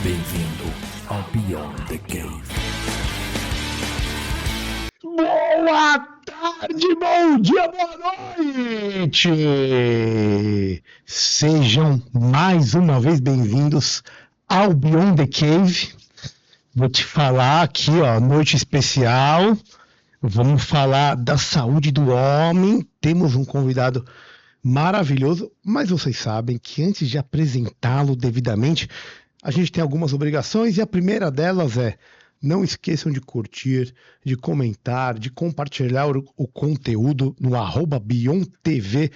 Bem-vindo ao Beyond the Cave. Boa tarde, bom dia, boa noite! Sejam mais uma vez bem-vindos ao Beyond the Cave. Vou te falar aqui, ó, noite especial. Vamos falar da saúde do homem. Temos um convidado maravilhoso, mas vocês sabem que antes de apresentá-lo devidamente, a gente tem algumas obrigações e a primeira delas é: não esqueçam de curtir, de comentar, de compartilhar o conteúdo no @BeyondTV.br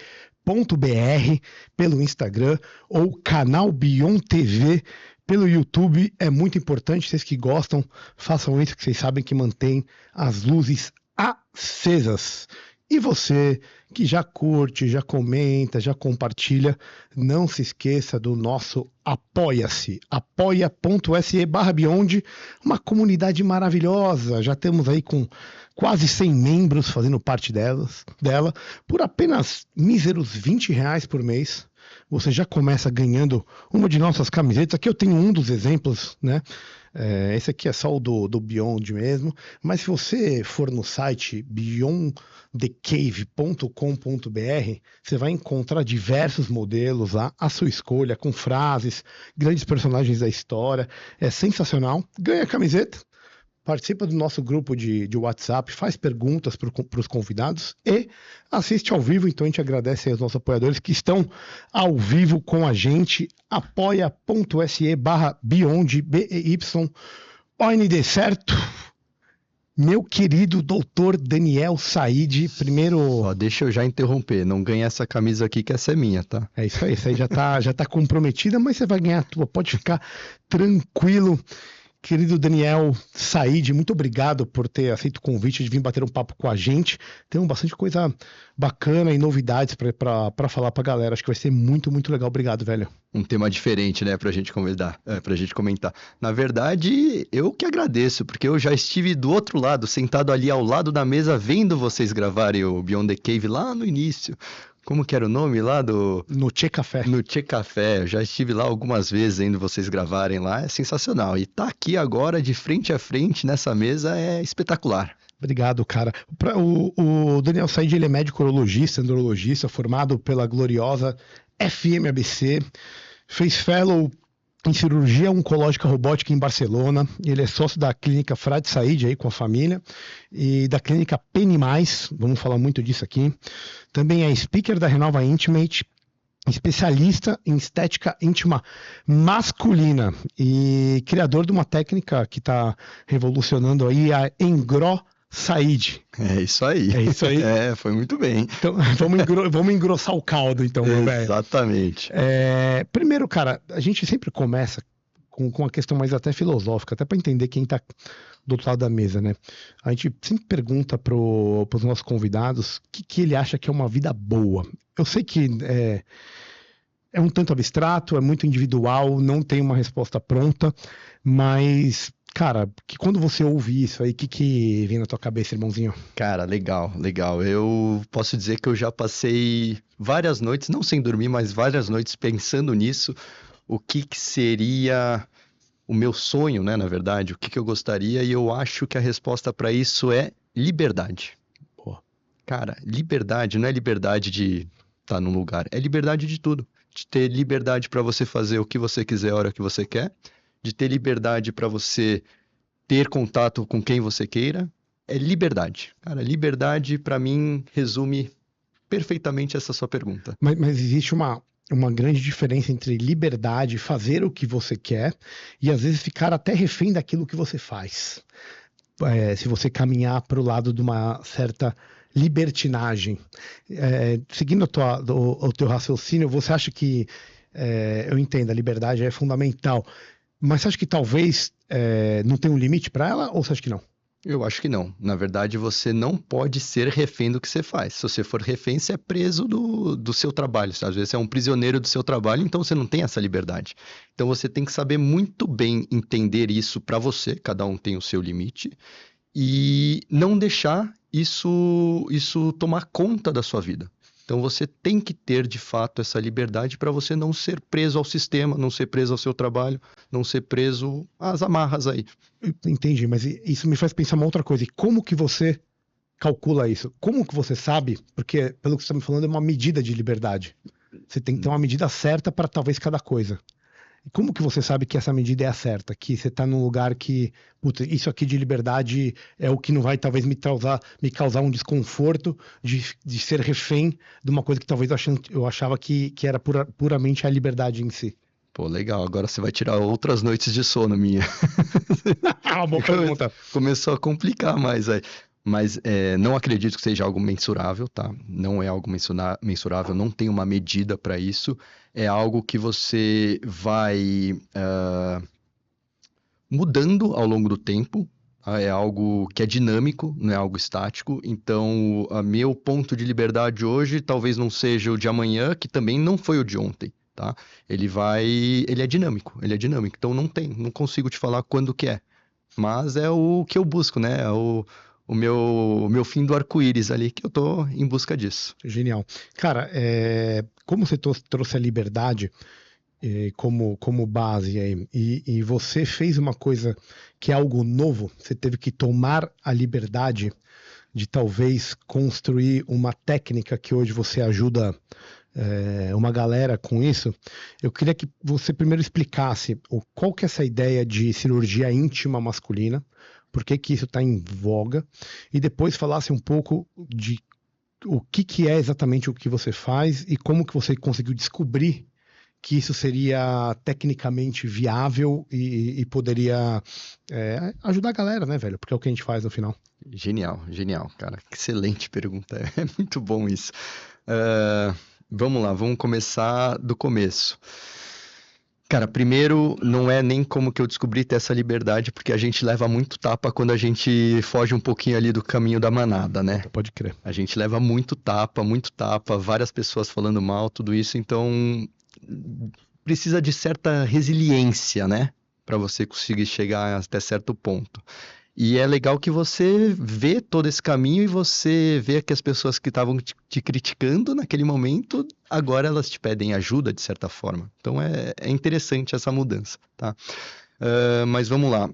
pelo Instagram ou canal Beyond TV pelo YouTube. É muito importante, vocês que gostam, façam isso, que vocês sabem que mantém as luzes acesas. E você que já curte, já comenta, já compartilha, não se esqueça do nosso Apoia-se, apoia.se/Beyond, uma comunidade maravilhosa. Já temos aí com quase 100 membros fazendo parte dela. Por apenas míseros R$20 por mês, você já começa ganhando uma de nossas camisetas. Aqui eu tenho um dos exemplos, né? Esse aqui é só o do Beyond mesmo, mas se você for no site beyondthecave.com.br, você vai encontrar diversos modelos lá, à sua escolha, com frases, grandes personagens da história. É sensacional. Ganha a camiseta, participa do nosso grupo de WhatsApp, faz perguntas para os convidados e assiste ao vivo. Então a gente agradece aos nossos apoiadores que estão ao vivo com a gente. apoia.se/Beyond, BEYOND, certo? Meu querido doutor Daniel Said, primeiro... Ó, deixa eu já interromper, não ganha essa camisa aqui que essa é minha, tá? É isso aí, já tá comprometida, mas você vai ganhar a tua, pode ficar tranquilo. Querido Daniel Said, muito obrigado por ter aceito o convite de vir bater um papo com a gente. Tem bastante coisa bacana e novidades para falar pra galera. Acho que vai ser muito, muito legal. Obrigado, velho. Um tema diferente, né, pra gente comentar. Na verdade, eu que agradeço, porque eu já estive do outro lado, sentado ali ao lado da mesa, vendo vocês gravarem o Beyond the Cave lá no início. Como que era o nome lá do... No Tchê Café. No Tchê Café. Eu já estive lá algumas vezes vendo vocês gravarem lá. É sensacional. E tá aqui agora, de frente a frente, nessa mesa, é espetacular. Obrigado, cara. O Daniel Said, ele é médico urologista, neurologista, formado pela gloriosa FMABC. Fez fellow em cirurgia oncológica robótica em Barcelona. Ele é sócio da clínica Frade Said aí com a família e da clínica Penny Mais, vamos falar muito disso aqui. Também é speaker da Renova Intimate, especialista em estética íntima masculina e criador de uma técnica que está revolucionando aí, a Engro Said. É isso aí. É isso aí. Foi muito bem. Então, vamos engrossar o caldo, então, meu velho. Exatamente. Primeiro, cara, a gente sempre começa com uma questão mais até filosófica, até para entender quem está do outro lado da mesa, né? A gente sempre pergunta para os nossos convidados o que ele acha que é uma vida boa. Eu sei que é um tanto abstrato, é muito individual, não tem uma resposta pronta, mas... Cara, que quando você ouve isso aí, o que vem na tua cabeça, irmãozinho? Cara, legal. Eu posso dizer que eu já passei várias noites, não sem dormir, mas várias noites pensando nisso. O que seria o meu sonho, né, na verdade? O que eu gostaria? E eu acho que a resposta para isso é liberdade. Pô. Cara, liberdade não é liberdade de estar num lugar, é liberdade de tudo. De ter liberdade para você fazer o que você quiser, a hora que você quer. De ter liberdade para você ter contato com quem você queira, é liberdade. Cara, liberdade, para mim, resume perfeitamente essa sua pergunta. Mas existe uma grande diferença entre liberdade, fazer o que você quer, e às vezes ficar até refém daquilo que você faz. Se você caminhar para o lado de uma certa libertinagem. Seguindo o teu raciocínio, você acha que, eu entendo, a liberdade é fundamental, mas você acha que talvez não tem um limite para ela, ou você acha que não? Eu acho que não. Na verdade, você não pode ser refém do que você faz. Se você for refém, você é preso do seu trabalho. Às vezes você é um prisioneiro do seu trabalho, então você não tem essa liberdade. Então você tem que saber muito bem entender isso para você, cada um tem o seu limite, e não deixar isso tomar conta da sua vida. Então você tem que ter de fato essa liberdade para você não ser preso ao sistema, não ser preso ao seu trabalho, não ser preso às amarras aí. Entendi, mas isso me faz pensar uma outra coisa. E como que você calcula isso? Como que você sabe? Porque, pelo que você está me falando, é uma medida de liberdade. Você tem que ter uma medida certa para talvez cada coisa. E como que você sabe que essa medida é a certa? Que você está num lugar que, putz, isso aqui de liberdade é o que não vai talvez me causar um desconforto de ser refém de uma coisa que talvez eu achava que era puramente a liberdade em si. Pô, legal, agora você vai tirar outras noites de sono minha. É uma boa pergunta. Começou a complicar mais aí. Mas não acredito que seja algo mensurável, tá? Não é algo mensurável, não tem uma medida para isso. É algo que você vai mudando ao longo do tempo. Tá? É algo que é dinâmico, não é algo estático. Então, meu ponto de liberdade hoje talvez não seja o de amanhã, que também não foi o de ontem, tá? Ele é dinâmico. Então não consigo te falar quando que é. Mas é o que eu busco, né? É o meu fim do arco-íris ali, que eu tô em busca disso. Genial. Cara, como você trouxe a liberdade como base aí, e você fez uma coisa que é algo novo, você teve que tomar a liberdade de talvez construir uma técnica que hoje você ajuda uma galera com isso. Eu queria que você primeiro explicasse qual que é essa ideia de cirurgia íntima masculina, por que que isso está em voga, e depois falasse um pouco de o que é exatamente o que você faz e como que você conseguiu descobrir que isso seria tecnicamente viável e poderia ajudar a galera, né, velho? Porque é o que a gente faz no final. Genial, cara. Excelente pergunta. É muito bom isso. Vamos lá, vamos começar do começo. Cara, primeiro, não é nem como que eu descobri ter essa liberdade, porque a gente leva muito tapa quando a gente foge um pouquinho ali do caminho da manada, né? Pode crer. A gente leva muito tapa, várias pessoas falando mal, tudo isso, então precisa de certa resiliência, né? Para você conseguir chegar até certo ponto. E é legal que você vê todo esse caminho e você vê que as pessoas que estavam te criticando naquele momento, agora elas te pedem ajuda de certa forma. Então é interessante essa mudança, tá? Mas vamos lá.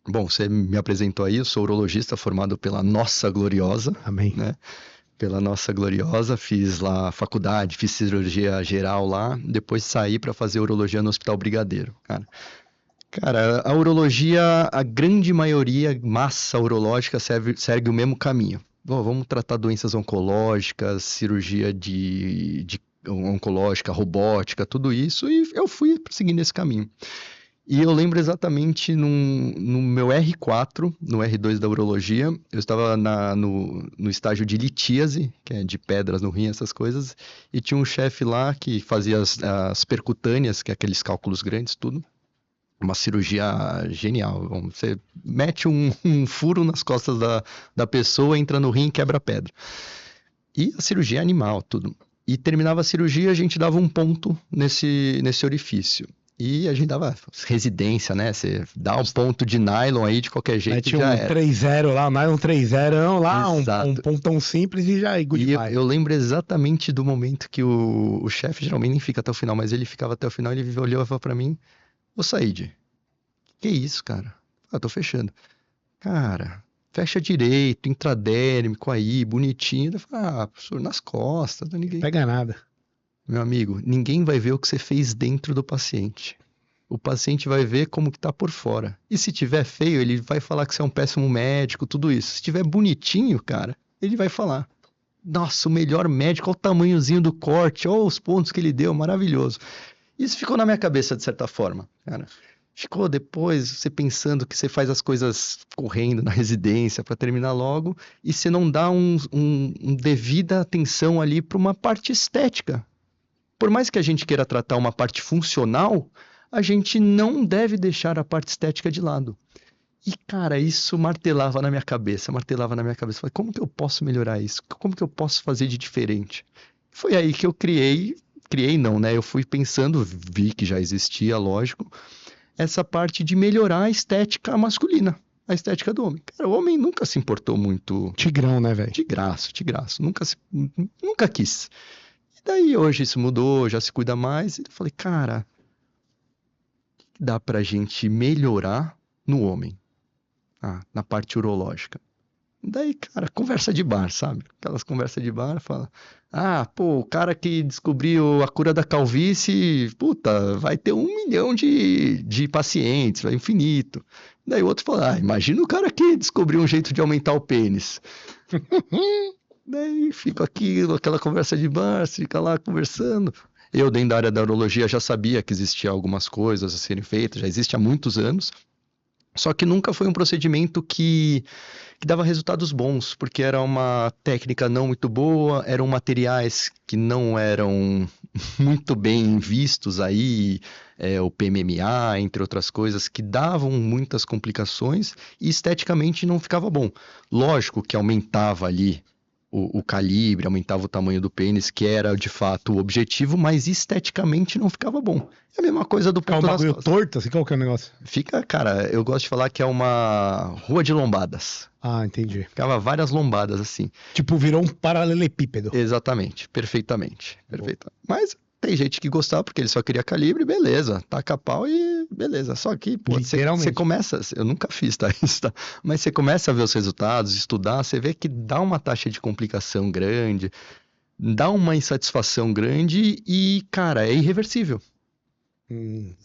Bom, você me apresentou aí, eu sou urologista formado pela Nossa Gloriosa. Amém. Né? Pela Nossa Gloriosa, fiz lá a faculdade, fiz cirurgia geral lá, depois saí para fazer urologia no Hospital Brigadeiro, Cara, a urologia, a grande maioria, massa urológica, segue o mesmo caminho. Bom, vamos tratar doenças oncológicas, cirurgia de oncológica, robótica, tudo isso, e eu fui seguindo esse caminho. E eu lembro exatamente no meu R4, no R2 da urologia, eu estava no estágio de litíase, que é de pedras no rim, essas coisas, e tinha um chefe lá que fazia as percutâneas, que é aqueles cálculos grandes, tudo. Uma cirurgia genial. Você mete um furo nas costas da pessoa, entra no rim e quebra a pedra. E a cirurgia é animal, tudo. E terminava a cirurgia, a gente dava um ponto nesse orifício. E a gente dava residência, né? Você dá um ponto de nylon aí de qualquer jeito. Mete um 3-0 lá, nylon 3-0 lá, um pontão simples e já goodbye. E eu lembro exatamente do momento que o chefe geralmente nem fica até o final, mas ele ficava até o final, ele olhou e falou pra mim: Ô Said, que isso, cara? Tô fechando. Cara, fecha direito, intradérmico aí, bonitinho. Eu falei, professor, nas costas, não ninguém. Pega nada. Meu amigo, ninguém vai ver o que você fez dentro do paciente. O paciente vai ver como que tá por fora. E se tiver feio, ele vai falar que você é um péssimo médico, tudo isso. Se tiver bonitinho, cara, ele vai falar: nossa, o melhor médico, olha o tamanhozinho do corte, olha os pontos que ele deu, maravilhoso. Isso ficou na minha cabeça, de certa forma, cara. Ficou depois você pensando que você faz as coisas correndo na residência para terminar logo e você não dá um devida atenção ali para uma parte estética. Por mais que a gente queira tratar uma parte funcional, a gente não deve deixar a parte estética de lado. E, cara, isso martelava na minha cabeça. Falei, como que eu posso melhorar isso? Como que eu posso fazer de diferente? Foi aí que eu criei não, né? Eu fui pensando, vi que já existia, lógico, essa parte de melhorar a estética masculina, a estética do homem. Cara, o homem nunca se importou muito. Tigrão, né, velho? Tigraço. Nunca quis. E daí hoje isso mudou, já se cuida mais. E eu falei, cara, o que dá pra gente melhorar no homem? Na parte urológica. Daí, cara, conversa de bar, sabe? Aquelas conversas de bar, fala, o cara que descobriu a cura da calvície, puta, vai ter 1 milhão de pacientes, vai infinito. Daí o outro fala, imagina o cara que descobriu um jeito de aumentar o pênis. Daí fica aquela conversa de bar, fica lá conversando. Eu, dentro da área da urologia, já sabia que existia algumas coisas a serem feitas, já existe há muitos anos. Só que nunca foi um procedimento que dava resultados bons, porque era uma técnica não muito boa, eram materiais que não eram muito bem vistos aí, o PMMA, entre outras coisas, que davam muitas complicações e esteticamente não ficava bom. Lógico que aumentava ali o calibre, aumentava o tamanho do pênis, que era de fato o objetivo, mas esteticamente não ficava bom. É a mesma coisa do Fica um ponto nas bagulho costas. torto, assim, qual que é o negócio? Fica, cara, eu gosto de falar que é uma rua de lombadas. Ah, entendi. Ficava várias lombadas assim. Tipo, virou um paralelepípedo. Exatamente, perfeitamente. Mas tem gente que gostava porque ele só queria calibre, beleza, taca pau e beleza. Só que, pô, Literalmente. você começa, eu nunca fiz, tá? Isso, tá? Mas você começa a ver os resultados, estudar, você vê que dá uma taxa de complicação grande, dá uma insatisfação grande e, cara, é irreversível.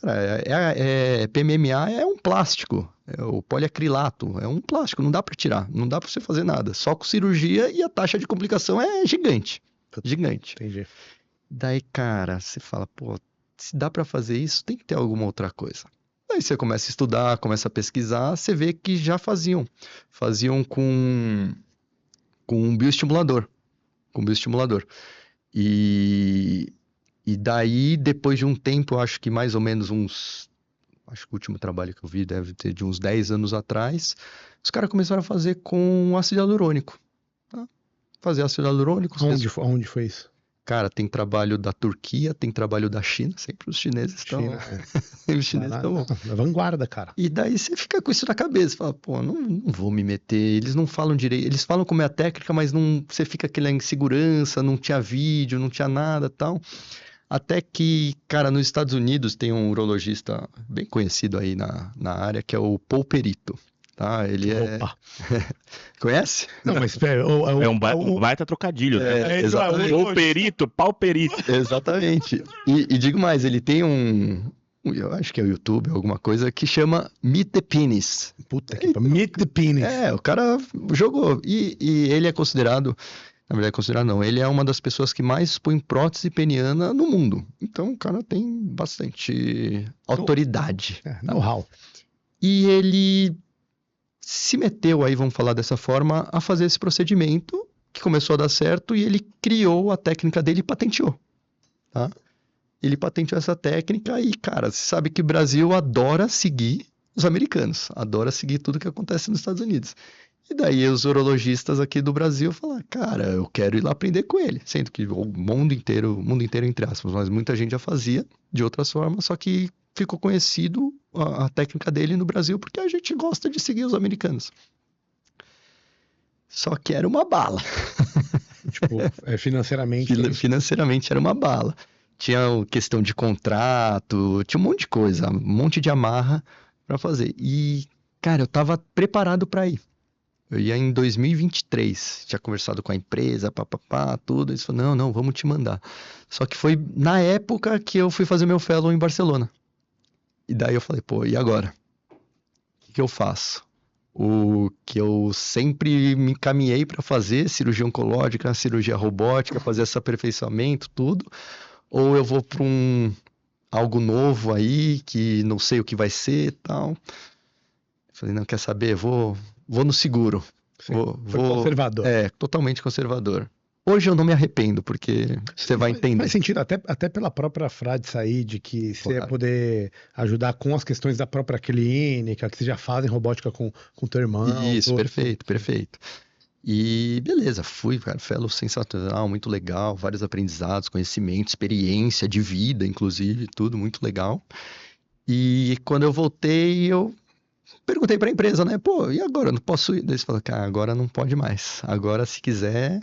Cara, PMMA é um plástico, é o poliacrilato, é um plástico, não dá pra tirar, não dá pra você fazer nada, só com cirurgia e a taxa de complicação é gigante, gigante. Entendi. Daí, cara, você fala, pô, se dá pra fazer isso, tem que ter alguma outra coisa. Daí você começa a estudar, começa a pesquisar, você vê que já faziam com um bioestimulador, E daí, depois de um tempo, eu acho que mais ou menos acho que o último trabalho que eu vi deve ter de uns 10 anos atrás, os caras começaram a fazer com ácido hialurônico. Tá? Fazer ácido hialurônico. Onde foi isso? Cara, tem trabalho da Turquia, tem trabalho da China, sempre os chineses estão... Os chineses estão... Na vanguarda, cara. E daí você fica com isso na cabeça, fala, pô, não vou me meter, eles não falam direito, eles falam como é a técnica, mas não, você fica aquela insegurança, não tinha vídeo, não tinha nada, tal. Até que, cara, nos Estados Unidos tem um urologista bem conhecido aí na área, que é o Paul Perito, tá? Ele Opa. Conhece? Não, mas espera. É um baita trocadilho, né? Exatamente. Ou perito, pau perito. Exatamente. E digo mais, ele tem eu acho que é o YouTube, alguma coisa, que chama Meet the Penis. Puta que pariu. Meet the Penis. O cara jogou. E ele é considerado... Na verdade, não. Ele é uma das pessoas que mais põe prótese peniana no mundo. Então, o cara tem bastante autoridade. Know-how. E ele se meteu aí, vamos falar dessa forma, a fazer esse procedimento, que começou a dar certo, e ele criou a técnica dele e patenteou. Tá? Ele patenteou essa técnica e, cara, você sabe que o Brasil adora seguir os americanos. Adora seguir tudo que acontece nos Estados Unidos. E daí os urologistas aqui do Brasil falam, cara, eu quero ir lá aprender com ele. Sendo que o mundo inteiro entre aspas, mas muita gente já fazia de outras formas, só que ficou conhecido a técnica dele no Brasil porque a gente gosta de seguir os americanos. Só que era uma bala. Tipo, financeiramente. Financeiramente era uma bala. Tinha questão de contrato, tinha um monte de coisa, um monte de amarra pra fazer. E, cara, eu tava preparado pra ir. Eu ia em 2023, tinha conversado com a empresa, tudo. Eles falaram, não, vamos te mandar. Só que foi na época que eu fui fazer meu fellow em Barcelona. E daí eu falei, pô, e agora? O que eu faço? O que eu sempre me encaminhei para fazer, cirurgia oncológica, cirurgia robótica, fazer esse aperfeiçoamento, tudo. Ou eu vou para algo novo aí, que não sei o que vai ser e tal. Falei, não, quer saber? Vou no seguro. Foi conservador. Totalmente conservador. Hoje eu não me arrependo, porque você vai entender. Faz sentido, até pela própria frase sair de que você ia poder ajudar com as questões da própria clínica, que vocês já fazem robótica com teu irmão. Isso, perfeito. E beleza, fui, cara, fellow sensacional, muito legal, vários aprendizados, conhecimento, experiência de vida, inclusive, tudo muito legal. E quando eu voltei, eu perguntei pra empresa, né? Pô, e agora? Eu não posso ir? Daí eles falaram, cara, agora não pode mais. Agora, se quiser,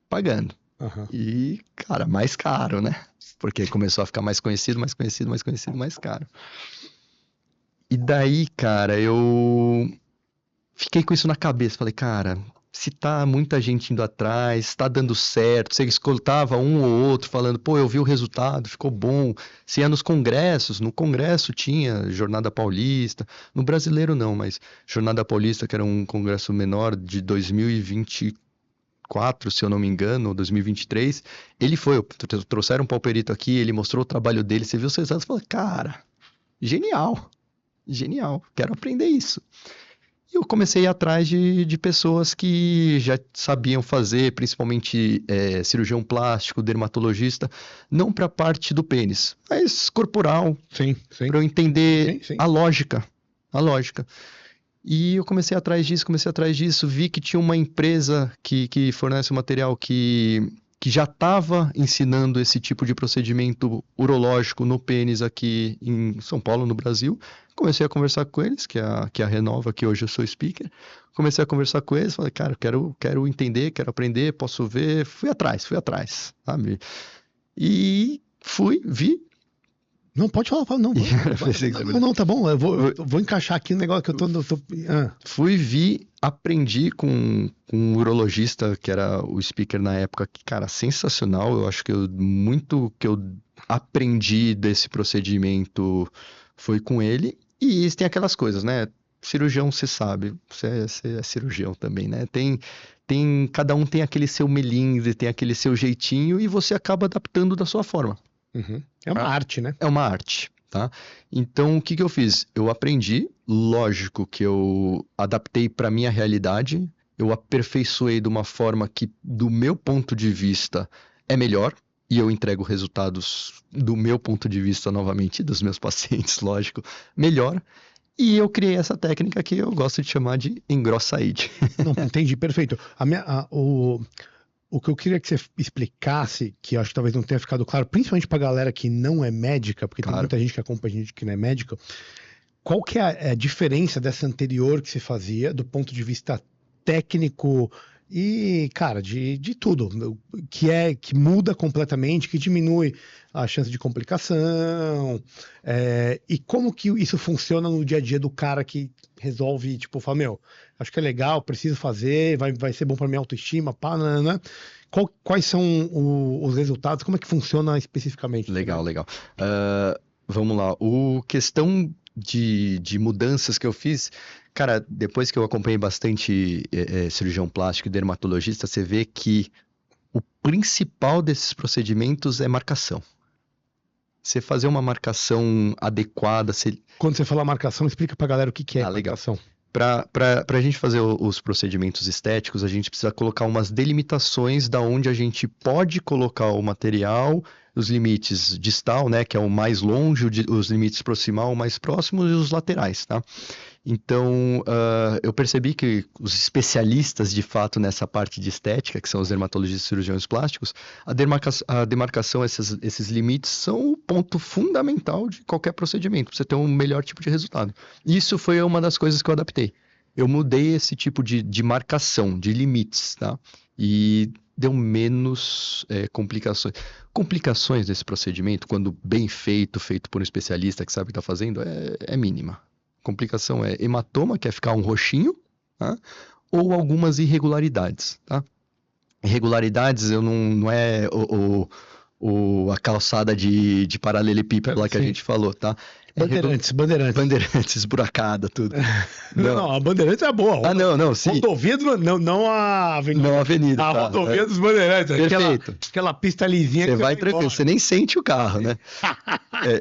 pagando. Aham. E, cara, mais caro, né? Porque começou a ficar mais conhecido, mais conhecido, mais conhecido, mais caro. E daí, cara, eu fiquei com isso na cabeça. Falei, cara, se tá muita gente indo atrás, tá dando certo, você escutava um ou outro falando, pô, eu vi o resultado, ficou bom. Você ia nos congressos, no congresso tinha Jornada Paulista, no brasileiro não, mas Jornada Paulista, que era um congresso menor de 2024, se eu não me engano, ou 2023, ele foi, trouxeram um palperito aqui, ele mostrou o trabalho dele, você viu os resultados e falou, cara, genial, genial, quero aprender isso. E eu comecei a ir atrás de pessoas que já sabiam fazer, principalmente cirurgião plástico, dermatologista, não para a parte do pênis, mas corporal, Sim, sim. para eu entender Sim, sim. a lógica, a lógica. E eu comecei atrás disso, vi que tinha uma empresa que fornece o material que já estava ensinando esse tipo de procedimento urológico no pênis aqui em São Paulo, no Brasil. Comecei a conversar com eles, que é a Renova, que hoje eu sou speaker. Comecei a conversar com eles, falei, cara, quero entender, quero aprender, posso ver. Fui atrás, sabe? E vi. Não, pode falar, não. Não, tá bom. Eu vou encaixar aqui no negócio que eu tô. Fui, aprendi com um urologista que era o speaker na época, que, cara, sensacional. Eu acho que muito que eu aprendi desse procedimento foi com ele. E tem aquelas coisas, né? Cirurgião, você sabe, você é cirurgião também, né? Cada um tem aquele seu melindre, tem aquele seu jeitinho e você acaba adaptando da sua forma. Uhum. É uma arte, né? É uma arte, tá? Então, o que eu fiz? Eu aprendi, lógico que eu adaptei para minha realidade, eu aperfeiçoei de uma forma que, do meu ponto de vista, é melhor, e eu entrego resultados do meu ponto de vista, novamente, dos meus pacientes, lógico, melhor. E eu criei essa técnica que eu gosto de chamar de engrossaíde. Não, entendi, perfeito. O que eu queria que você explicasse, que eu acho que talvez não tenha ficado claro, principalmente pra galera que não é médica, porque tem muita gente que acompanha a gente que não é médica, qual que é a diferença dessa anterior que você fazia, do ponto de vista técnico e, cara, de tudo, que muda completamente, que diminui a chance de complicação, e como que isso funciona no dia a dia do cara que resolve, tipo, fala, meu, acho que é legal, preciso fazer, vai ser bom para minha autoestima, pá, né? Quais são os resultados? Como é que funciona especificamente? Legal. Vamos lá. Questão de mudanças que eu fiz, cara, depois que eu acompanhei bastante cirurgião plástico e dermatologista, você vê que o principal desses procedimentos é marcação. Você fazer uma marcação adequada... Quando você fala marcação, explica pra galera o que é marcação. Para a gente fazer os procedimentos estéticos, a gente precisa colocar umas delimitações da onde a gente pode colocar o material, os limites distal, né, que é o mais longe, os limites proximal, o mais próximo, e os laterais, tá? Então, eu percebi que os especialistas, de fato, nessa parte de estética, que são os dermatologistas e cirurgiões plásticos, a demarcação, esses limites, são o ponto fundamental de qualquer procedimento, para você ter um melhor tipo de resultado. Isso foi uma das coisas que eu adaptei. Eu mudei esse tipo de marcação, de limites, tá? E deu menos complicações. Complicações desse procedimento, quando bem feito por um especialista que sabe o que está fazendo, é mínima. Complicação é hematoma, que é ficar um roxinho, tá? Ou algumas irregularidades, tá? Irregularidades não é a calçada de paralelepípedo lá que a gente falou, tá? Bandeirantes, esburacada, tudo. Não, a Bandeirantes é boa. Não, sim. Rodovia, não a avenida. Não a avenida, a rodovia dos Bandeirantes. Perfeito. Aquela pista lisinha. Você vai tranquilo, você nem sente o carro, né?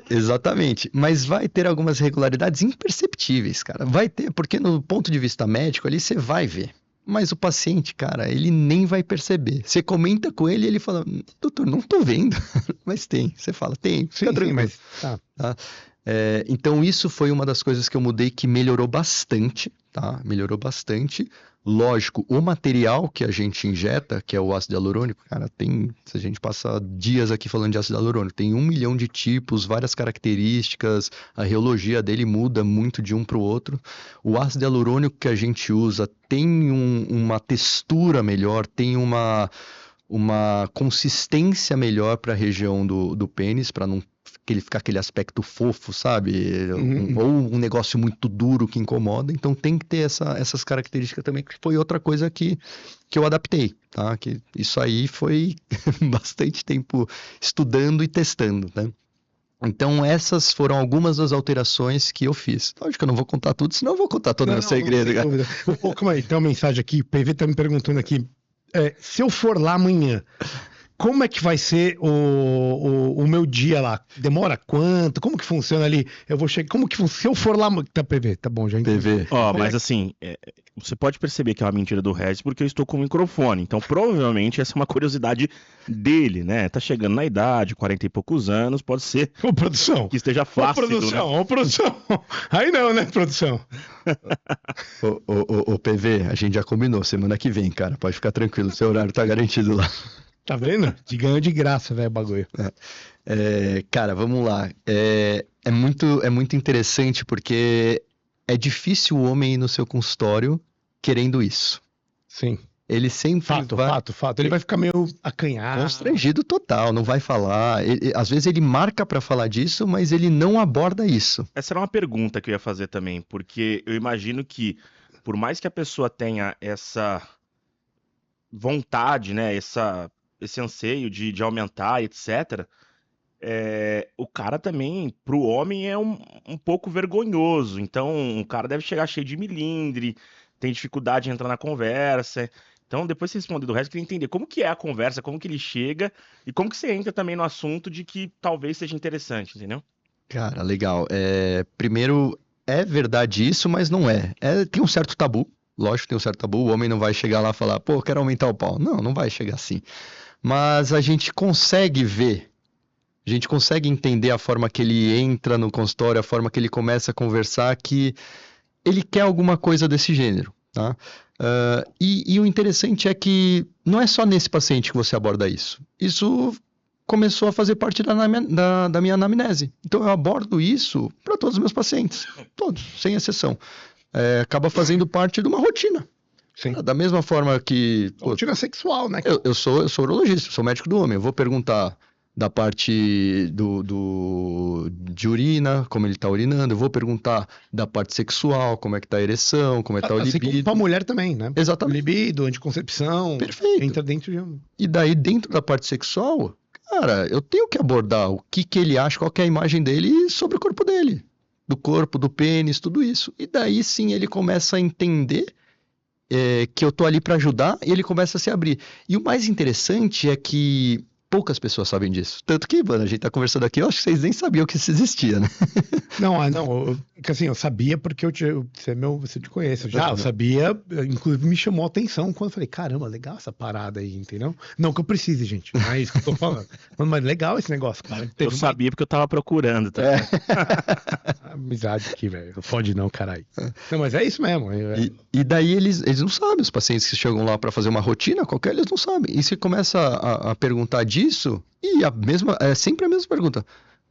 Exatamente. Mas vai ter algumas irregularidades imperceptíveis, cara. Vai ter, porque no ponto de vista médico ali você vai ver. Mas o paciente, cara, ele nem vai perceber. Você comenta com ele e ele fala, doutor, não tô vendo. Mas tem. Você fala, tem. Fica tranquilo. Mas... Tá? Então isso foi uma das coisas que eu mudei que melhorou bastante, tá? Melhorou bastante. Lógico, o material que a gente injeta, que é o ácido hialurônico, cara, se a gente passar dias aqui falando de ácido hialurônico, tem 1 milhão de tipos, várias características, a reologia dele muda muito de um para o outro. O ácido hialurônico que a gente usa tem uma textura melhor, tem uma consistência melhor para a região do pênis, para não ele ficar aquele aspecto fofo, sabe? Ou um negócio muito duro que incomoda. Então tem que ter essas características também, que foi outra coisa que eu adaptei, tá? Que isso aí foi bastante tempo estudando e testando, né? Então essas foram algumas das alterações que eu fiz. Lógico que eu não vou contar tudo, senão eu vou contar todo o meu segredo. Calma aí, tem uma mensagem aqui, o PV tá me perguntando aqui, se eu for lá amanhã, como é que vai ser o meu dia lá? Demora quanto? Como que funciona ali? Eu vou chegar. Como que funciona? Se eu for lá. Tá, PV, tá bom, já entendi. PV. Mas assim, você pode perceber que é uma mentira do Regis porque eu estou com o microfone. Então, provavelmente, essa é uma curiosidade dele, né? Tá chegando na idade, 40 e poucos anos, pode ser Ô, produção. que esteja fácil. Ô, produção. Aí não, né, produção? Ô, PV, a gente já combinou. Semana que vem, cara. Pode ficar tranquilo. Seu horário tá garantido lá. Tá vendo? De ganho de graça, velho, o bagulho. Cara, vamos lá. É muito interessante porque é difícil o homem ir no seu consultório querendo isso. Sim. Ele sempre Fato. Ele vai ficar meio acanhado. Constrangido total, não vai falar. Às vezes ele marca pra falar disso, mas ele não aborda isso. Essa era uma pergunta que eu ia fazer também, porque eu imagino que, por mais que a pessoa tenha essa vontade, né, esse anseio de aumentar, etc., o cara também, pro homem, é um pouco vergonhoso. Então, o cara deve chegar cheio de milindre, tem dificuldade de entrar na conversa. Então, depois você responder do resto, eu queria entender como que é a conversa, como que ele chega e como que você entra também no assunto de que talvez seja interessante, entendeu? Cara, legal. Primeiro, é verdade isso, mas não é. Tem um certo tabu. Lógico que tem um certo tabu. O homem não vai chegar lá e falar, pô, eu quero aumentar o pau. Não vai chegar assim. Mas a gente consegue ver, a gente consegue entender a forma que ele entra no consultório, a forma que ele começa a conversar, que ele quer alguma coisa desse gênero, tá? E o interessante é que não é só nesse paciente que você aborda isso. Isso começou a fazer parte da minha anamnese. Então eu abordo isso para todos os meus pacientes, todos, sem exceção. Acaba fazendo parte de uma rotina. Sim. Da mesma forma que... Rotina sexual, né? Eu sou urologista, sou médico do homem. Eu vou perguntar da parte de urina, como ele tá urinando. Eu vou perguntar da parte sexual, como é que tá a ereção, como é que tá o Assim como libido. pra mulher também, né? Exatamente. Libido, anticoncepção. Perfeito. Entra dentro de um... E daí, dentro da parte sexual, cara, eu tenho que abordar o que ele acha, qual que é a imagem dele sobre o corpo dele. Do corpo, do pênis, tudo isso. E daí, sim, ele começa a entender que eu tô ali para ajudar e ele começa a se abrir. E o mais interessante é que poucas pessoas sabem disso. Tanto que, mano, a gente tá conversando aqui, eu acho que vocês nem sabiam que isso existia, né? Não, assim, eu sabia porque você te conhece. Eu sabia, inclusive me chamou a atenção quando eu falei, caramba, legal essa parada aí, entendeu? Não que eu precise, gente, não é isso que eu tô falando. Mas legal esse negócio, cara. Eu sabia porque eu tava procurando, tá? Amizade aqui, velho. Pode não, caralho. Não, mas é isso mesmo. E daí eles não sabem, os pacientes que chegam lá para fazer uma rotina qualquer, eles não sabem. E você começa a perguntar disso, e é sempre a mesma pergunta.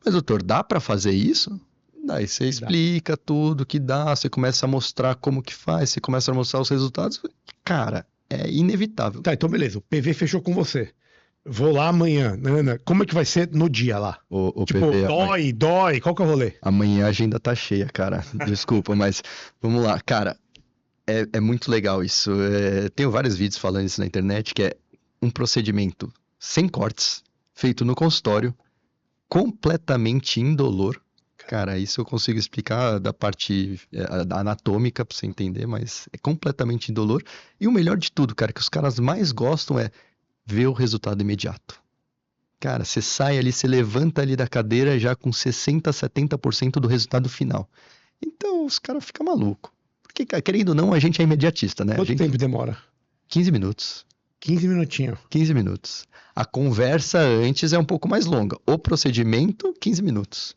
Mas, doutor, dá para fazer isso? Daí você explica tudo que dá, você começa a mostrar como que faz, você começa a mostrar os resultados. Cara, é inevitável. Tá, então beleza, o PV fechou com você. Vou lá amanhã. Ana, como é que vai ser no dia lá? O tipo, PV, dói, qual que é o rolê? Amanhã a agenda tá cheia, cara. Desculpa, mas vamos lá. Cara, é muito legal isso. Tenho vários vídeos falando isso na internet, que é um procedimento sem cortes, feito no consultório, completamente indolor. Cara, isso eu consigo explicar da parte anatômica pra você entender, mas é completamente indolor. E o melhor de tudo, cara, que os caras mais gostam é ver o resultado imediato. Cara, você sai ali, você levanta ali da cadeira já com 60%, 70% do resultado final. Então, os caras ficam malucos. Porque, cara, querendo ou não, a gente é imediatista, né? Quanto tempo demora? 15 minutos. 15 minutinhos. 15 minutos. A conversa antes é um pouco mais longa. O procedimento, 15 minutos.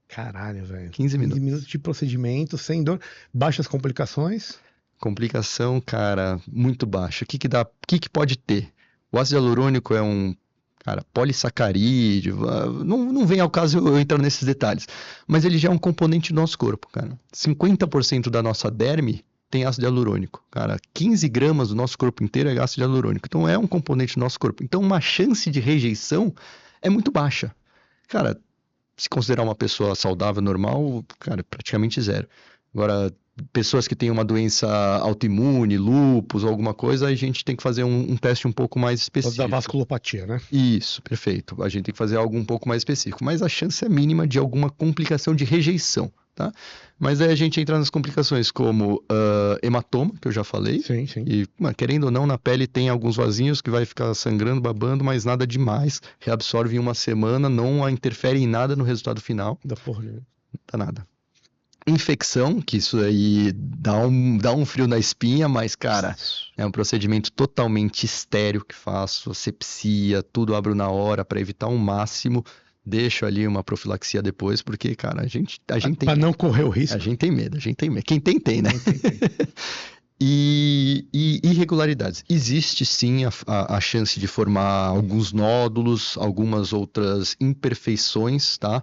Caralho, velho. 15 minutos. 15 minutos de procedimento, sem dor. Baixas complicações. Complicação, cara, muito baixa. O que que dá, o que que pode ter? O ácido hialurônico é um, cara, polissacarídeo, não vem ao caso eu entrar nesses detalhes, mas ele já é um componente do nosso corpo, cara. 50% da nossa derme tem ácido hialurônico, cara. 15 gramas do nosso corpo inteiro é ácido hialurônico, então é um componente do nosso corpo. Então uma chance de rejeição é muito baixa. Cara, se considerar uma pessoa saudável, normal, cara, praticamente zero. Agora, pessoas que têm uma doença autoimune, lúpus ou alguma coisa, a gente tem que fazer um teste um pouco mais Da específico. vasculopatia, né? Isso, perfeito. A gente tem que fazer algo um pouco mais específico, mas a chance é mínima de alguma complicação de rejeição, tá? Mas aí a gente entra nas complicações como hematoma, que eu já falei, Sim, sim. e querendo ou não, na pele tem alguns vasinhos que vai ficar sangrando, babando, mas nada demais, reabsorve em uma semana, não interfere em nada no resultado final, Da porra, né? não dá nada. Infecção, que isso aí dá um frio na espinha, mas, cara, é um procedimento totalmente estéril que faço, asepsia, tudo abro na hora para evitar o máximo, deixo ali uma profilaxia depois, porque, cara, a gente tem Pra não correr o risco. a gente tem medo, Quem tem, né? E irregularidades. Existe sim a chance de formar alguns nódulos, algumas outras imperfeições, tá?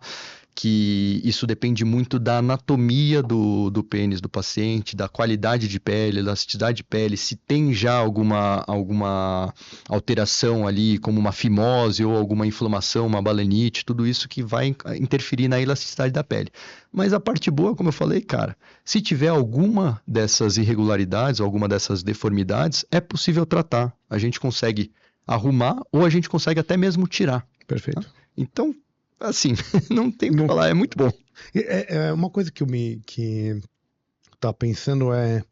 Que isso depende muito da anatomia do pênis do paciente, da qualidade de pele, elasticidade de pele, se tem já alguma alteração ali, como uma fimose ou alguma inflamação, uma balanite, tudo isso que vai interferir na elasticidade da pele. Mas a parte boa, como eu falei, cara, se tiver alguma dessas irregularidades, alguma dessas deformidades, é possível tratar. A gente consegue arrumar ou a gente consegue até mesmo tirar. Perfeito. Então, assim, não tem o que falar, é muito bom. Uma coisa que eu tava pensando é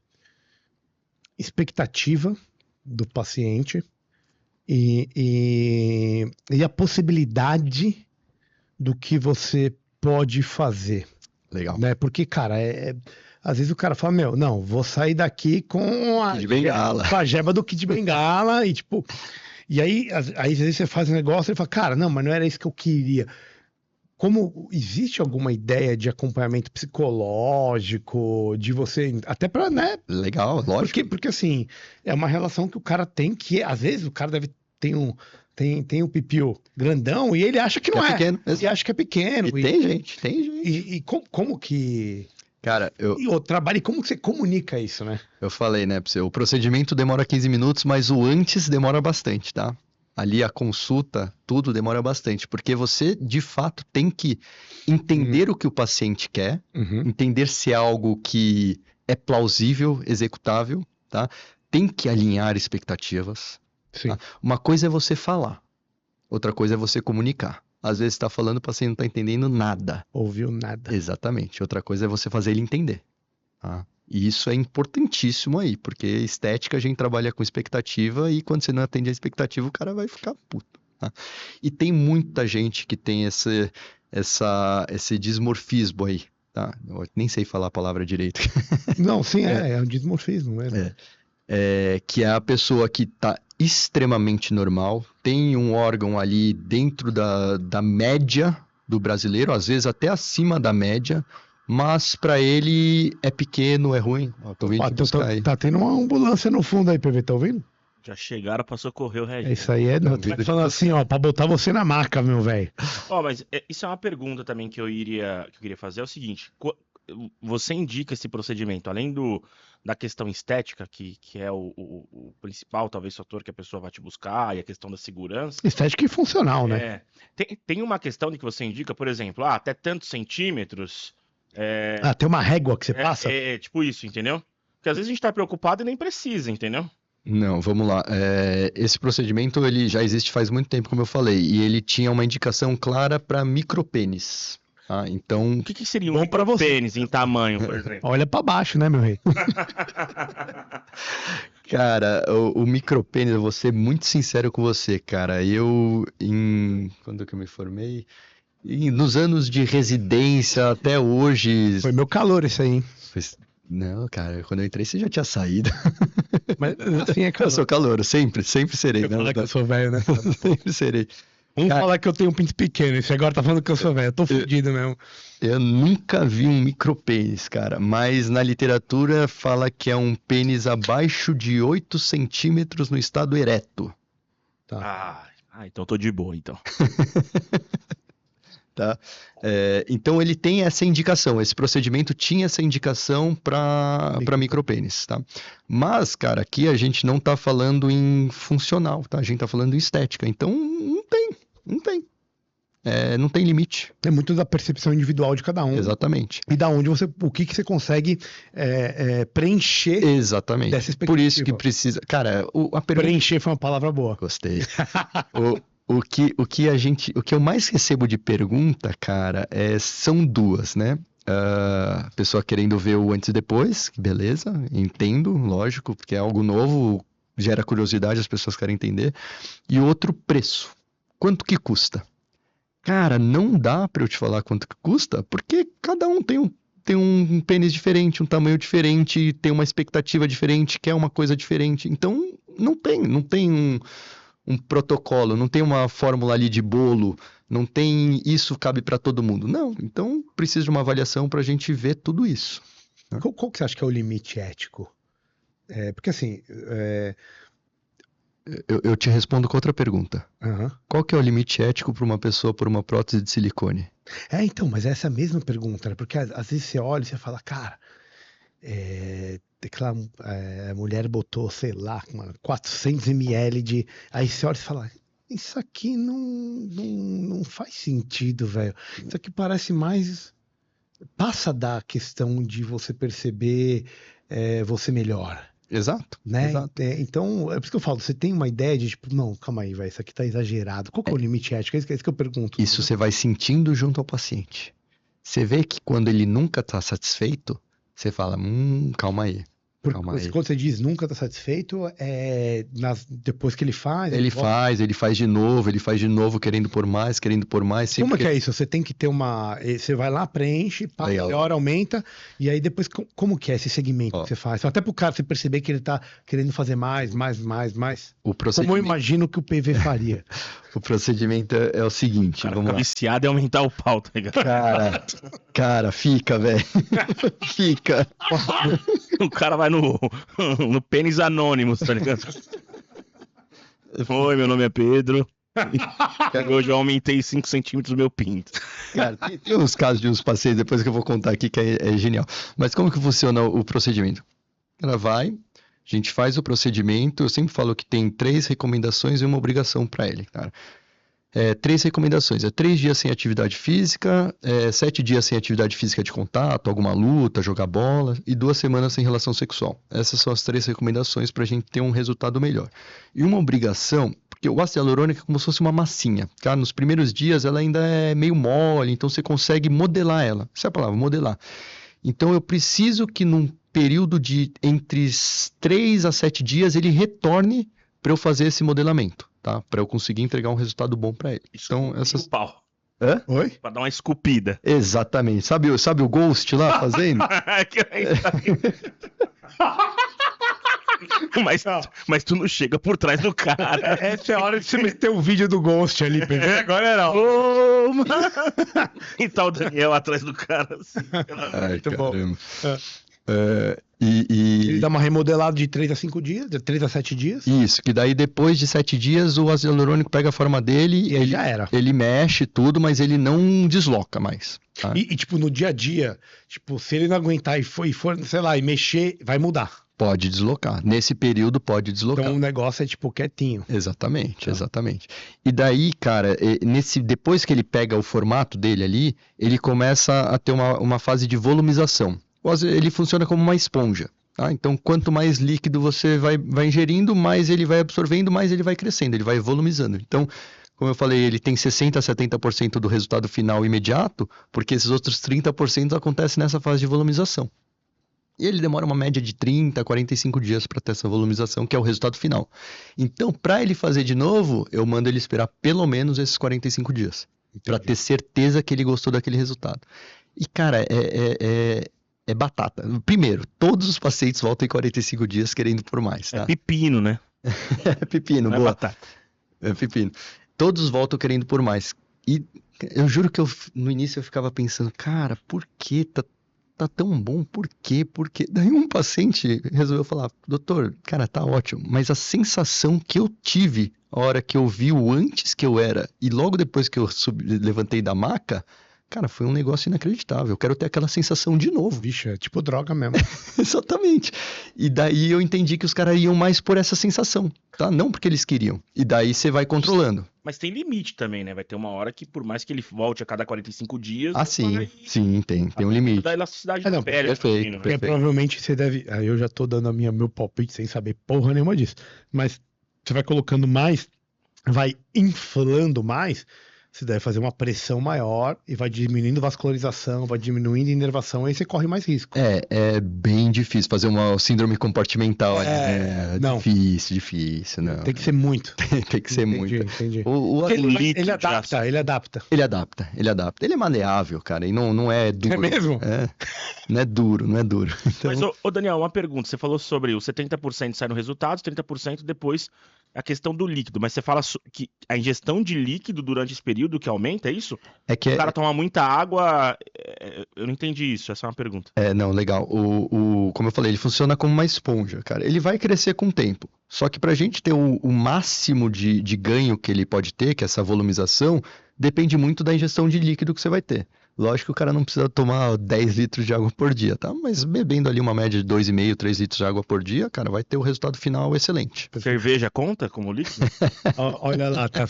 expectativa do paciente e a possibilidade do que você pode fazer, Legal. né? Porque, cara, às vezes o cara fala, meu, não, vou sair daqui com Kid Bengala. com a jeba do Kid Bengala e tipo... E aí, às vezes você faz um negócio e fala, cara, não, mas não era isso que eu queria. Como existe alguma ideia de acompanhamento psicológico, de você, até pra, né? Legal, lógico. Porque assim, é uma relação que o cara tem que, às vezes, o cara deve ter tem um pipio grandão e ele acha que não é. pequeno. Ele acha que é pequeno. E tem gente. E como que... Cara, E o trabalho, e como que você comunica isso, né? eu falei, né, pra você, o procedimento demora 15 minutos, mas o antes demora bastante, tá? Ali a consulta, tudo demora bastante, porque você, de fato, tem que entender o que o paciente quer, Uhum. entender se é algo que é plausível, executável, tá? Tem que alinhar expectativas. Sim. Tá? Uma coisa é você falar, outra coisa é você comunicar. Às vezes você está falando, o paciente não está entendendo nada. Ouviu nada. Exatamente. Outra coisa é você fazer ele entender. Tá? E isso é importantíssimo aí, porque estética a gente trabalha com expectativa e quando você não atende a expectativa, o cara vai ficar puto. Tá? E tem muita gente que tem esse dismorfismo aí. Tá? Eu nem sei falar a palavra direito. Não, sim, é um dismorfismo mesmo. Que é a pessoa que está extremamente normal, tem um órgão ali dentro da média do brasileiro, às vezes até acima da média, mas para ele é pequeno, é ruim. Ó, tô vindo te buscar aí. Tá tendo uma ambulância no fundo aí, PV, tá ouvindo? Já chegaram pra socorrer o Regis. Isso aí não, tô falando assim, ó, pra botar você na maca, meu velho. Ó, mas isso é uma pergunta também que eu queria fazer, é o seguinte, você indica esse procedimento, além da questão estética, que é o principal, talvez, fator que a pessoa vai te buscar, e a questão da segurança. Estética e funcional, né? Tem uma questão de que você indica, por exemplo, até tantos centímetros. Tem uma régua que você passa? Tipo isso, entendeu? Porque às vezes a gente tá preocupado e nem precisa, entendeu? Não, vamos lá. Esse procedimento ele já existe faz muito tempo, como eu falei, e ele tinha uma indicação clara para micropênis. Tá? Então, O que seria Bom um pra você. pênis em tamanho, por exemplo? Olha pra baixo, né, meu rei? cara, o micropênis, eu vou ser muito sincero com você, cara. Quando que eu me formei? Nos anos de residência até hoje. Foi meu calor esse aí, hein? Não, cara, quando eu entrei você já tinha saído. Mas assim é Eu calor. sou calouro, sempre serei. Eu falo que eu sou velho, né? Sempre serei. Vamos Cara, falar que eu tenho um pinto pequeno. Esse agora tá falando que eu sou velho. Eu tô fudido mesmo. eu nunca vi um micropênis, cara, mas na literatura fala que é um pênis abaixo de 8 centímetros no estado ereto, Então eu tô de boa, então. tá? Então ele tem essa indicação, esse procedimento tinha essa indicação para micropênis, tá? Mas, cara, aqui a gente não tá falando em funcional, tá? A gente tá falando em estética, então não tem. Não tem limite. É muito da percepção individual de cada um. Exatamente. E da onde o que você consegue preencher Exatamente. dessa expectativa. Por isso que precisa. Cara, a pergunta. Preencher foi uma palavra boa. Gostei. O que eu mais recebo de pergunta, cara, são duas, né? A pessoa querendo ver o antes e depois, que beleza, entendo, lógico, porque é algo novo, gera curiosidade, as pessoas querem entender. E outro, preço. Quanto que custa? Cara, não dá pra eu te falar quanto que custa, porque cada um tem um pênis diferente, um tamanho diferente, tem uma expectativa diferente, quer uma coisa diferente. Então, não tem um protocolo, não tem uma fórmula ali de bolo, não tem isso cabe pra todo mundo. Não, então precisa de uma avaliação pra gente ver tudo isso. Qual que você acha que é o limite ético? Porque assim... Eu te respondo com outra pergunta. Aham. Qual que é o limite ético para uma pessoa por uma prótese de silicone? Então, mas essa é a mesma pergunta, né? Porque às vezes você olha e você fala, cara, a mulher botou, sei lá, 400 ml de... Aí você olha e fala, isso aqui não faz sentido, velho. Isso aqui parece mais... Passa da questão de você perceber você melhor. Exato, Né? exato. Então, é por isso que eu falo, você tem uma ideia de tipo, não, calma aí, velho, isso aqui tá exagerado. Qual que é o limite ético? É isso que eu pergunto. Isso você vai sentindo junto ao paciente. Você vê que quando ele nunca está satisfeito, você fala, calma aí. Porque Calma aí. quando você diz nunca tá satisfeito, depois que ele faz... Ele faz de novo, querendo por mais, sempre Como é que é isso? Você tem que ter você vai lá, preenche, Legal. a hora aumenta, e aí depois, como que é esse segmento que você faz? Até pro cara você perceber que ele tá querendo fazer mais. O Como eu procedimento, imagino que o PV faria. o procedimento é o seguinte, Cara, vamos ficar lá. viciado é aumentar o pau, tá ligado? Cara, fica, velho. Fica. O cara vai no pênis anônimos, tá ligado? Oi, meu nome é Pedro. Hoje eu aumentei 5 centímetros do meu pinto. Cara, tem uns casos de uns pacientes, depois que eu vou contar aqui, que é genial. Mas como que funciona o procedimento? Ela vai, a gente faz o procedimento, eu sempre falo que tem 3 recomendações e uma obrigação para ele, cara. 3 recomendações, 3 dias sem atividade física, 7 dias sem atividade física de contato, alguma luta, jogar bola, e 2 semanas sem relação sexual. Essas são as 3 recomendações para a gente ter um resultado melhor. E uma obrigação, porque o ácido hialurônico é como se fosse uma massinha, tá? Nos primeiros dias ela ainda é meio mole, então você consegue modelar ela. Essa é a palavra, modelar. Então eu preciso que num período de entre 3 a 7 dias ele retorne para eu fazer esse modelamento, tá? Para eu conseguir entregar um resultado bom para ele. Então, O pau. Hã? Oi? Pra dar uma esculpida. Exatamente. Sabe o Ghost lá fazendo? mas tu não chega por trás do cara. Essa é a hora de você meter o vídeo do Ghost ali, PV. Agora não. Ô, mano. E tá o Daniel atrás do cara, assim. Ai, Muito bom. caramba. Ele dá uma remodelada de 3 a 5 dias, de 3 a 7 dias. Isso, que daí depois de 7 dias o ácido hialurônico pega a forma dele, E aí já era. ele mexe tudo, mas ele não desloca mais. Tá? E, tipo, no dia a dia, tipo, se ele não aguentar e for, sei lá, e mexer, vai mudar. Pode deslocar. Nesse período pode deslocar. Então o negócio é, tipo, quietinho. Exatamente, exatamente. E daí, cara, depois que ele pega o formato dele ali, ele começa a ter uma fase de volumização. Ele funciona como uma esponja. Tá? Então, quanto mais líquido você vai ingerindo, mais ele vai absorvendo, mais ele vai crescendo, ele vai volumizando. Então, como eu falei, ele tem 60% a 70% do resultado final imediato, porque esses outros 30% acontecem nessa fase de volumização. E ele demora uma média de 30 a 45 dias para ter essa volumização, que é o resultado final. Então, para ele fazer de novo, eu mando ele esperar pelo menos esses 45 dias, para ter certeza que ele gostou daquele resultado. E, cara, é batata. Primeiro, todos os pacientes voltam em 45 dias querendo por mais, tá? É pepino, né? É pepino, Não é boa. batata. É pepino. todos voltam querendo por mais. E eu juro que no início eu ficava pensando, cara, por que tá tão bom? Por quê? Por quê? Daí um paciente resolveu falar, doutor, cara, tá ótimo, mas a sensação que eu tive a hora que eu vi o antes que eu era e logo depois que eu levantei da maca, cara, foi um negócio inacreditável. Eu quero ter aquela sensação de novo. Vixe, é tipo droga mesmo. Exatamente. E daí eu entendi que os caras iam mais por essa sensação, tá? Não porque eles queriam. E daí você vai controlando. Mas tem limite também, né? Vai ter uma hora que, por mais que ele volte a cada 45 dias, Ah, sim. vai Sim, tem um limite. da elasticidade Ah, não, da pele. perfeito, imagino, né? Porque provavelmente você deve. Aí eu já tô dando meu palpite sem saber porra nenhuma disso. Mas você vai colocando mais, vai inflando mais, você deve fazer uma pressão maior e vai diminuindo vascularização, vai diminuindo inervação, aí você corre mais risco. É bem difícil fazer uma síndrome compartimental. Não. Difícil, não. Tem que ser muito. Tem que ser Entendi, muito. entendi. Ele- Ele adapta, ele adapta. Ele adapta. Ele é maleável, cara, e não é duro. É mesmo? Não é duro. Então, Mas, ô Daniel, uma pergunta. Você falou sobre os 70% sai no resultado, 30% depois a questão do líquido. Mas você fala que a ingestão de líquido durante esse período que aumenta, é isso? é que O cara toma muita água. Eu não entendi isso, essa é uma pergunta. não, legal. Como eu falei, ele funciona como uma esponja, cara. Ele vai crescer com o tempo. Só que pra gente ter o máximo de ganho que ele pode ter, que é essa volumização, depende muito da ingestão de líquido que você vai ter. Lógico que o cara não precisa tomar 10 litros de água por dia, tá? Mas bebendo ali uma média de 2,5, 3 litros de água por dia, cara, vai ter o resultado final excelente. Cerveja conta como líquido? Olha lá, eu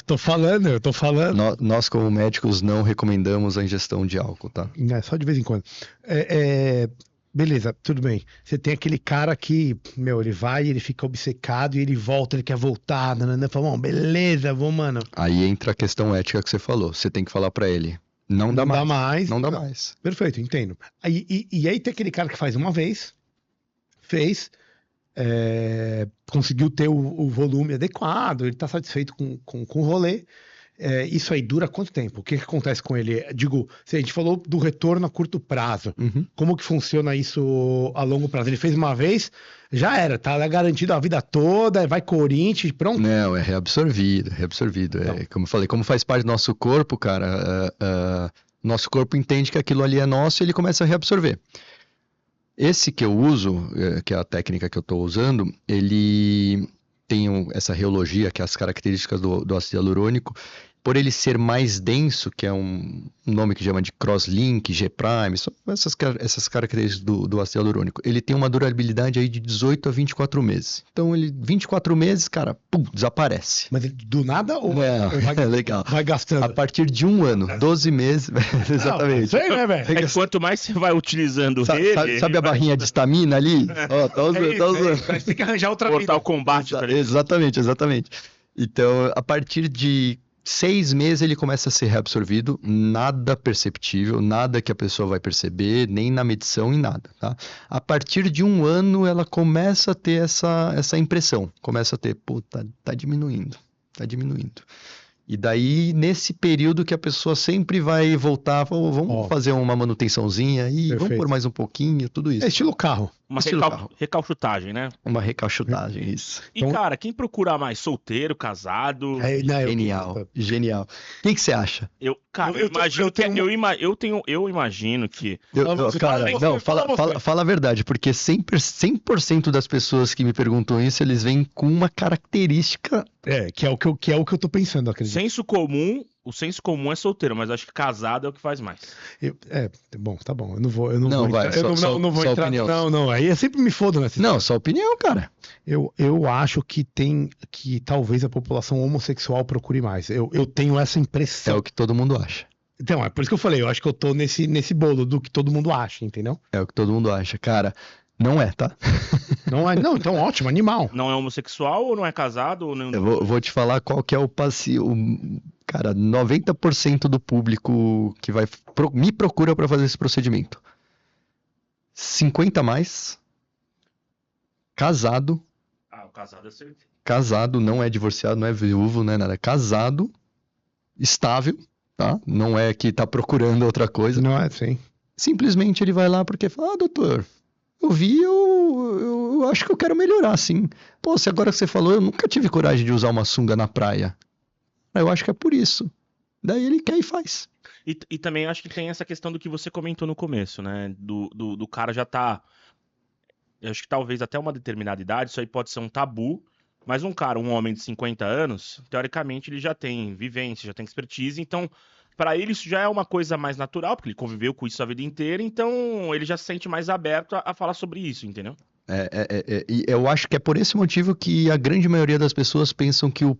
tô falando. Nós, como médicos, não recomendamos a ingestão de álcool, tá? É, só de vez em quando. Beleza, tudo bem. Você tem aquele cara que, ele vai, ele fica obcecado e ele volta, ele quer voltar, fala, bom, beleza, vou, mano. Aí entra a questão ética que você falou. Você tem que falar pra ele. Não dá mais. Não dá mais. Perfeito, entendo. E aí tem aquele cara que faz uma vez, conseguiu ter o volume adequado, ele tá satisfeito com o rolê. Isso aí dura quanto tempo? O que acontece com ele? Digo, se a gente falou do retorno a curto prazo, Uhum. como que funciona isso a longo prazo? Ele fez uma vez, já era, tá garantido a vida toda, vai Corinthians, pronto. Não, é reabsorvido. Então. Como eu falei, como faz parte do nosso corpo, cara, nosso corpo entende que aquilo ali é nosso e ele começa a reabsorver. Esse que eu uso, que é a técnica que eu estou usando, ele tem essa reologia, que é as características do ácido hialurônico, por ele ser mais denso, que é um nome que chama de crosslink, G', são essas características do ácido hialurônico. Ele tem uma durabilidade aí de 18 a 24 meses. Então, 24 meses, cara, desaparece. Mas ele, do nada ou É legal. vai gastando? A partir de um ano, 12 meses, exatamente. Não sei, né, velho? Quanto mais você vai utilizando ele. Sabe a barrinha de estamina ali? Ó, tá usando. Mas tem que arranjar outra Mortal vida. Kombat, tá ligado? Exatamente. Então, a partir de 6 meses ele começa a ser reabsorvido, nada perceptível, nada que a pessoa vai perceber, nem na medição, em nada, tá? A partir de um ano ela começa a ter essa impressão, começa a ter, tá diminuindo. E daí, nesse período que a pessoa sempre vai voltar, vamos fazer uma manutençãozinha aí, vamos Perfeito. pôr mais um pouquinho, tudo isso. É estilo carro. Uma Estilo carro. recalchutagem, né? Uma recalchutagem, isso. E, Então- cara, quem procura mais? Solteiro, casado? Genial. O que você acha? Cara, Eu eu imagino que. Fala a verdade, porque 100% das pessoas que me perguntam isso, eles vêm com uma característica. Que é o que eu tô pensando, acredito. O senso comum é solteiro, mas acho que casado é o que faz mais. Bom, tá bom. Eu não vou Não, entrar. vai, Eu não vou só entrar. opinião. Não. Aí eu sempre me fodo nessa. Não, só opinião, cara. Eu acho que talvez a população homossexual procure mais. Eu tenho essa É impressão. o que todo mundo acha. Então, é por isso que eu falei, eu acho que eu tô nesse bolo do que todo mundo acha, entendeu? É o que todo mundo acha. Cara, não é, tá? Não, então ótimo, animal. Não é homossexual ou não é casado? Ou não... Eu vou te falar qual que é o passivo. Cara, 90% do público que me procura para fazer esse procedimento. 50 a mais. Casado. O casado é certeza. Casado, não é divorciado, não é viúvo, não é nada. Casado, estável, tá? Não é que tá procurando outra coisa. Não é assim. Simplesmente ele vai lá porque fala, doutor, eu vi, eu acho que eu quero melhorar, sim. Pô, se agora que você falou, eu nunca tive coragem de usar uma sunga na praia. Eu acho que é por isso. Daí ele quer e faz. E também acho que tem essa questão do que você comentou no começo, né? Do cara já tá. Eu acho que talvez até uma determinada idade, isso aí pode ser um tabu, mas um cara, um homem de 50 anos, teoricamente ele já tem vivência, já tem expertise, então pra ele isso já é uma coisa mais natural, porque ele conviveu com isso a vida inteira, então ele já se sente mais aberto a falar sobre isso, entendeu? E eu acho que é por esse motivo que a grande maioria das pessoas pensam que o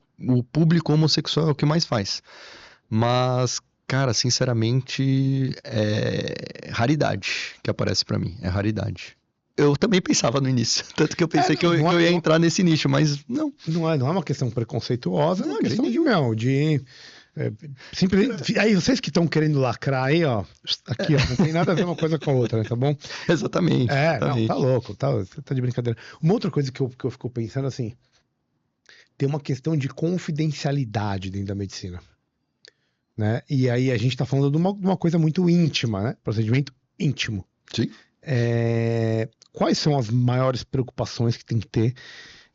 público homossexual é o que mais faz. Mas, cara, sinceramente, é raridade que aparece pra mim. É raridade. Eu também pensava no início, tanto que eu pensei que eu ia entrar nesse nicho, mas não. Não é uma questão preconceituosa, é Não, uma de questão jeito de simplesmente. Aí, vocês que estão querendo lacrar aí, ó. Aqui, ó. Não tem nada a ver uma coisa com a outra, né, tá bom? Exatamente. Não, exatamente. tá louco, tá de brincadeira. Uma outra coisa que eu fico pensando assim, tem uma questão de confidencialidade dentro da medicina, né? E aí a gente tá falando de uma coisa muito íntima, né? Procedimento íntimo. Sim. Quais são as maiores preocupações que tem que ter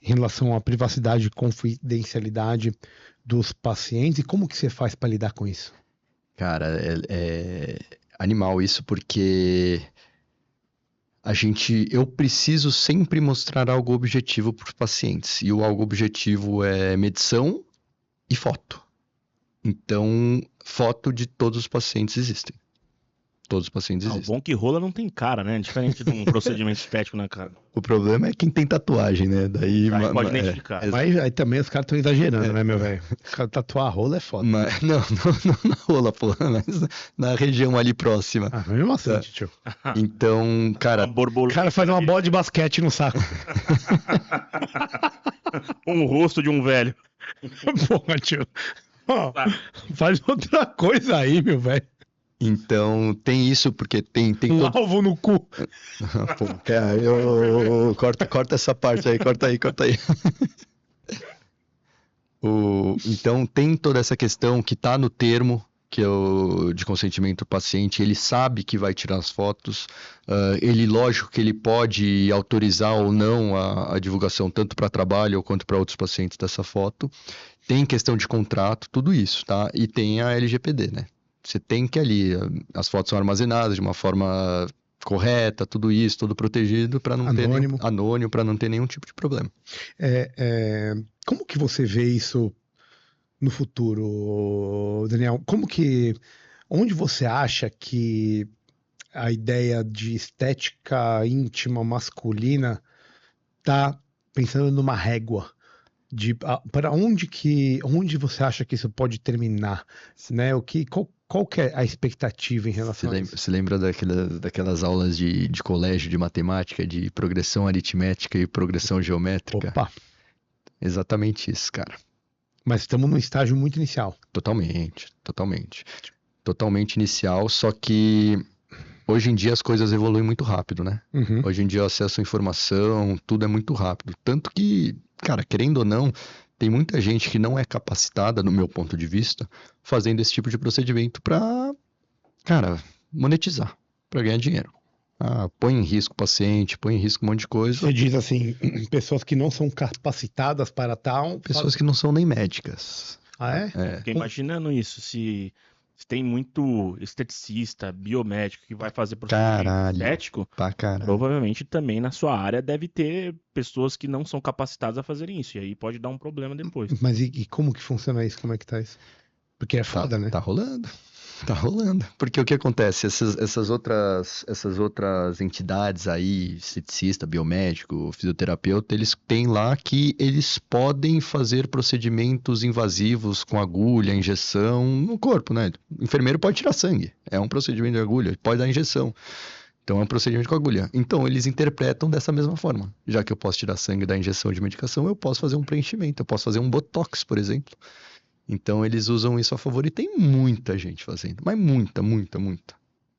em relação à privacidade e confidencialidade dos pacientes e como que você faz para lidar com isso? Cara, é animal isso, porque eu preciso sempre mostrar algo objetivo para os pacientes. E o algo objetivo é medição e foto. Então, foto de todos os pacientes existem. Todos os pacientes O existem. bom que rola não tem cara, né? Diferente de um procedimento estético na cara. O problema é quem tem tatuagem, né? Daí Aí pode identificar. Mas aí também os caras estão exagerando, né, meu velho? O cara tatuar a rola é foda. Mas, não na rola, pô, mas na região ali próxima. Ah, mesmo assim, tio. Então, cara, Uma borboleta. O cara faz uma bola de basquete no saco. Um rosto de um velho. Porra, tio. Ó, faz outra coisa aí, meu velho. então tem isso, porque tem Um todo... alvo no cu. Pô, corta essa parte aí, corta aí. Então tem toda essa questão que tá no termo de consentimento do paciente, ele sabe que vai tirar as fotos, lógico que ele pode autorizar ou não a divulgação tanto para trabalho quanto para outros pacientes dessa foto. Tem questão de contrato, tudo isso, tá? E tem a LGPD, né? Você tem que ali, as fotos são armazenadas de uma forma correta, tudo isso, tudo protegido para não ter anônimo, para não ter nenhum tipo de problema. Como que você vê isso no futuro, Daniel? Onde você acha que a ideia de estética íntima masculina tá pensando numa régua? Para onde você acha que isso pode terminar, né? Qual que é a expectativa em relação a isso? Você lembra daquelas aulas de colégio de matemática, de progressão aritmética e progressão geométrica? Opa! Exatamente isso, cara. Mas estamos num estágio muito inicial. Totalmente inicial, só que hoje em dia as coisas evoluem muito rápido, né? Uhum. Hoje em dia o acesso à informação, tudo é muito rápido. Tanto que, cara, querendo ou não, tem muita gente que não é capacitada, no meu ponto de vista, fazendo esse tipo de procedimento para, cara, monetizar, para ganhar dinheiro. Põe em risco o paciente, põe em risco um monte de coisa. Você diz assim, pessoas que não são capacitadas para tal... Pessoas que não são nem médicas. Ah, é? Fiquei imaginando isso, se tem muito esteticista, biomédico que vai fazer procedimento estético, pra caralho. provavelmente também na sua área deve ter pessoas que não são capacitadas a fazerem isso, e aí pode dar um problema depois. Mas e como que funciona isso? Como é que tá isso? Porque é foda, né? Tá rolando. Porque o que acontece? Essas outras entidades aí, esteticista, biomédico, fisioterapeuta, eles têm lá que eles podem fazer procedimentos invasivos com agulha, injeção no corpo, né? O enfermeiro pode tirar sangue. É um procedimento de agulha, pode dar injeção. Então é um procedimento com agulha. Então eles interpretam dessa mesma forma. Já que eu posso tirar sangue da injeção de medicação, eu posso fazer um preenchimento, eu posso fazer um botox, por exemplo. Então eles usam isso a favor e tem muita gente fazendo, mas muita,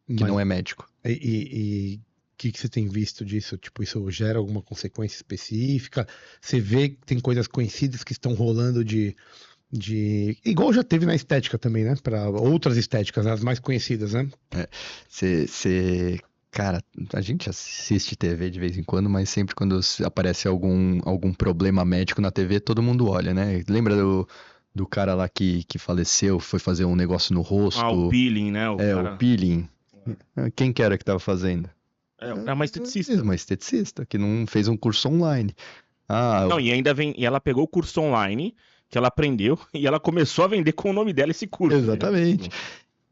que não é médico. E o que você tem visto disso? Tipo, isso gera alguma consequência específica? Você vê que tem coisas conhecidas que estão rolando igual já teve na estética também, né? Para outras estéticas, as mais conhecidas, né? Cara, a gente assiste TV de vez em quando, mas sempre quando aparece algum problema médico na TV, todo mundo olha, né? Lembra Do cara lá que faleceu, foi fazer um negócio no rosto. Ah, o peeling, né? O cara... peeling. Quem que era que tava fazendo? É uma esteticista. Uma esteticista, que não fez um curso online. Ah, Não, e ainda vem. E ela pegou o curso online que ela aprendeu e ela começou a vender com o nome dela esse curso. exatamente.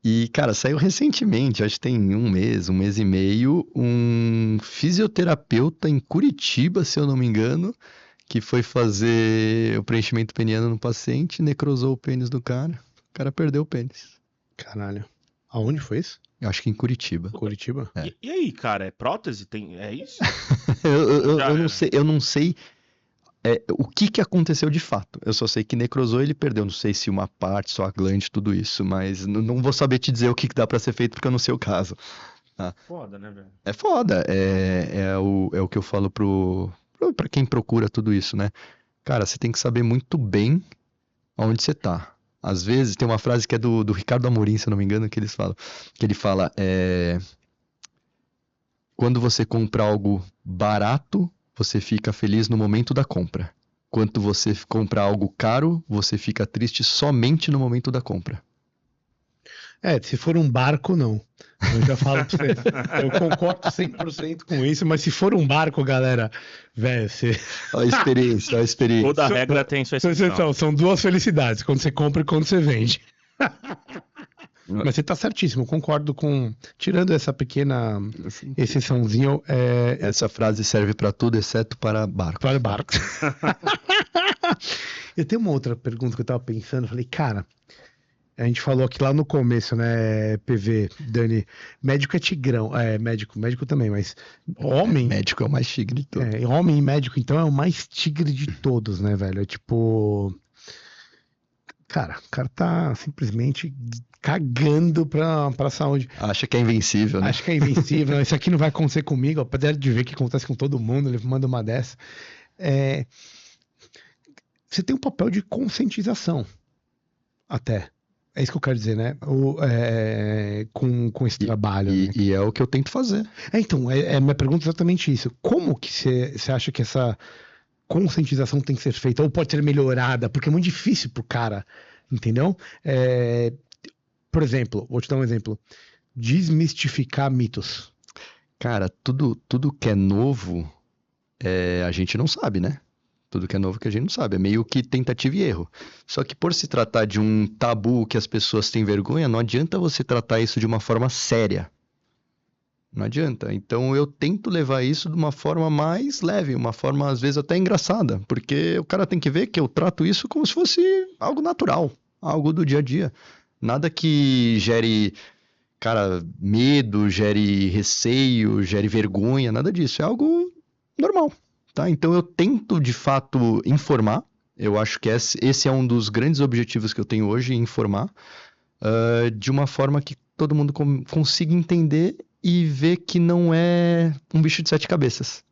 E, cara, saiu recentemente, acho que tem um mês e meio, um fisioterapeuta em Curitiba, se eu não me engano, que foi fazer o preenchimento peniano no paciente, necrosou o pênis do cara. O cara perdeu o pênis. Caralho. Aonde foi isso? Eu acho que em Curitiba. Curitiba? É. E aí, cara, é prótese? É isso? Eu não sei o que aconteceu de fato. Eu só sei que necrosou, ele perdeu. Não sei se uma parte, só a glande, tudo isso. Mas não vou saber te dizer o que dá pra ser feito, porque eu não sei o caso. Foda, né, velho? É foda. É o que eu falo pra quem procura tudo isso, né? Cara, você tem que saber muito bem onde você tá. Às vezes, tem uma frase que é do Ricardo Amorim, se eu não me engano, que ele fala, quando você compra algo barato, você fica feliz no momento da compra. Quando você compra algo caro, você fica triste somente no momento da compra. Se for um barco, não. Eu já falo pra você. Eu concordo 100% com isso, mas se for um barco, galera, velho, você... A experiência. Toda regra tem sua exceção. São duas felicidades, quando você compra e quando você vende. Mas você tá certíssimo, concordo com... Tirando essa pequena exceçãozinha... Essa frase serve pra tudo, exceto para barco. Para barcos. Eu tenho uma outra pergunta que eu tava pensando. Falei, cara, a gente falou aqui lá no começo, né, PV, Dani, médico é tigrão. Médico também, mas homem... Médico é o mais tigre de todos. Homem e médico, então, é o mais tigre de todos, né, velho? É tipo... Cara, o cara tá simplesmente cagando pra saúde. Acha que é invencível, né? Acho que é invencível. Isso aqui não vai acontecer comigo, apesar de ver que acontece com todo mundo, ele manda uma dessa. Você tem um papel de conscientização, até. É isso que eu quero dizer, né? Com esse trabalho. Né? E é o que eu tento fazer. Então, minha pergunta é exatamente isso. Como que você acha que essa conscientização tem que ser feita? Ou pode ser melhorada? Porque é muito difícil pro cara, entendeu? Por exemplo, vou te dar um exemplo. Desmistificar mitos. Cara, tudo que é novo, a gente não sabe, né? Tudo que é novo que a gente não sabe. É meio que tentativa e erro. Só que por se tratar de um tabu que as pessoas têm vergonha, não adianta você tratar isso de uma forma séria. Não adianta. Então eu tento levar isso de uma forma mais leve, uma forma às vezes até engraçada. Porque o cara tem que ver que eu trato isso como se fosse algo natural. Algo do dia a dia. Nada que gere, cara, medo, gere receio, gere vergonha, nada disso. É algo normal. Tá? Então eu tento, de fato, informar. Eu acho que esse é um dos grandes objetivos que eu tenho hoje, informar de uma forma que todo mundo consiga entender e ver que não é um bicho de 7 cabeças.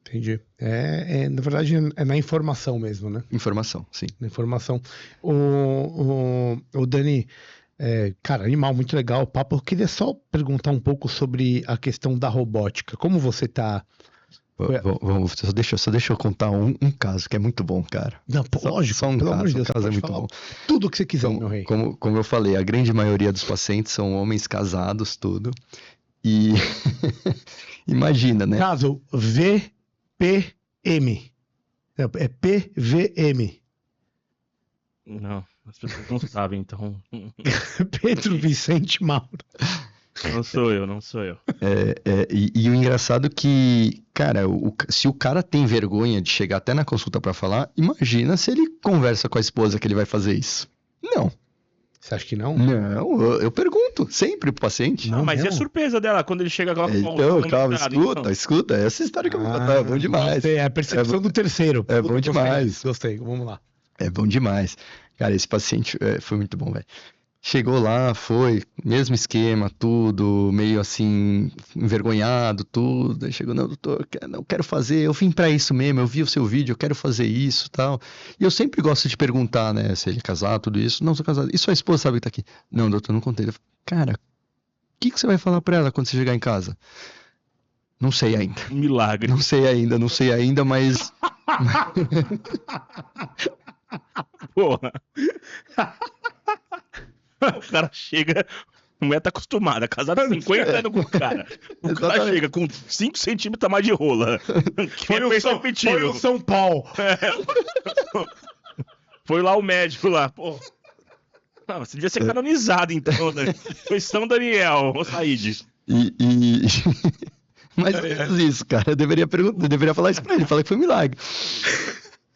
Entendi. Na verdade, é na informação mesmo, né? Informação, sim. Na informação. O Dani, cara, animal, muito legal o papo. Eu queria só perguntar um pouco sobre a questão da robótica. Como você tá... Só deixa eu contar um caso que é muito bom, cara. Não, lógico, só um pelo caso, amor de Deus, um caso é pode muito falar bom. tudo o que você quiser, Então, meu rei. como eu falei, a grande maioria dos pacientes são homens casados, tudo. E imagina, né? Caso VPM. É PVM. Não, as pessoas não sabem, então. Pedro Vicente Mauro. Não sou eu. E o engraçado que, cara, se o cara tem vergonha de chegar até na consulta pra falar, imagina se ele conversa com a esposa que ele vai fazer isso. Não. Você acha que não? Não, eu pergunto sempre pro paciente. Não, Mas e a mesmo? surpresa dela quando ele chega agora Então, calma, escuta, essa história que eu vou contar é bom demais. É a percepção do terceiro. É bom demais. Gostei, vamos lá. É bom demais. Cara, esse paciente foi muito bom, velho. Chegou lá, foi, mesmo esquema, tudo, meio assim, envergonhado, tudo. Aí chegou, não, doutor, não quero fazer, eu vim pra isso mesmo, eu vi o seu vídeo, eu quero fazer isso, tal. E eu sempre gosto de perguntar, né, se ele é casado, tudo isso. Não, sou casado. E sua esposa sabe que tá aqui? Não, doutor, não contei. Eu falei, cara, o que você vai falar pra ela quando você chegar em casa? Não sei ainda. Milagre. Não sei ainda, mas... Porra. O cara chega, a mulher tá acostumada, casada há 50 anos com o cara. O cara Exatamente. chega com 5 centímetros a mais de rola. Que é perceptível. São Paulo. Foi lá o médico lá, pô. Não, você devia ser canonizado então, né? Foi São Daniel, ô Said. Mas é isso, cara. Eu deveria falar isso pra ele, falar que foi milagre.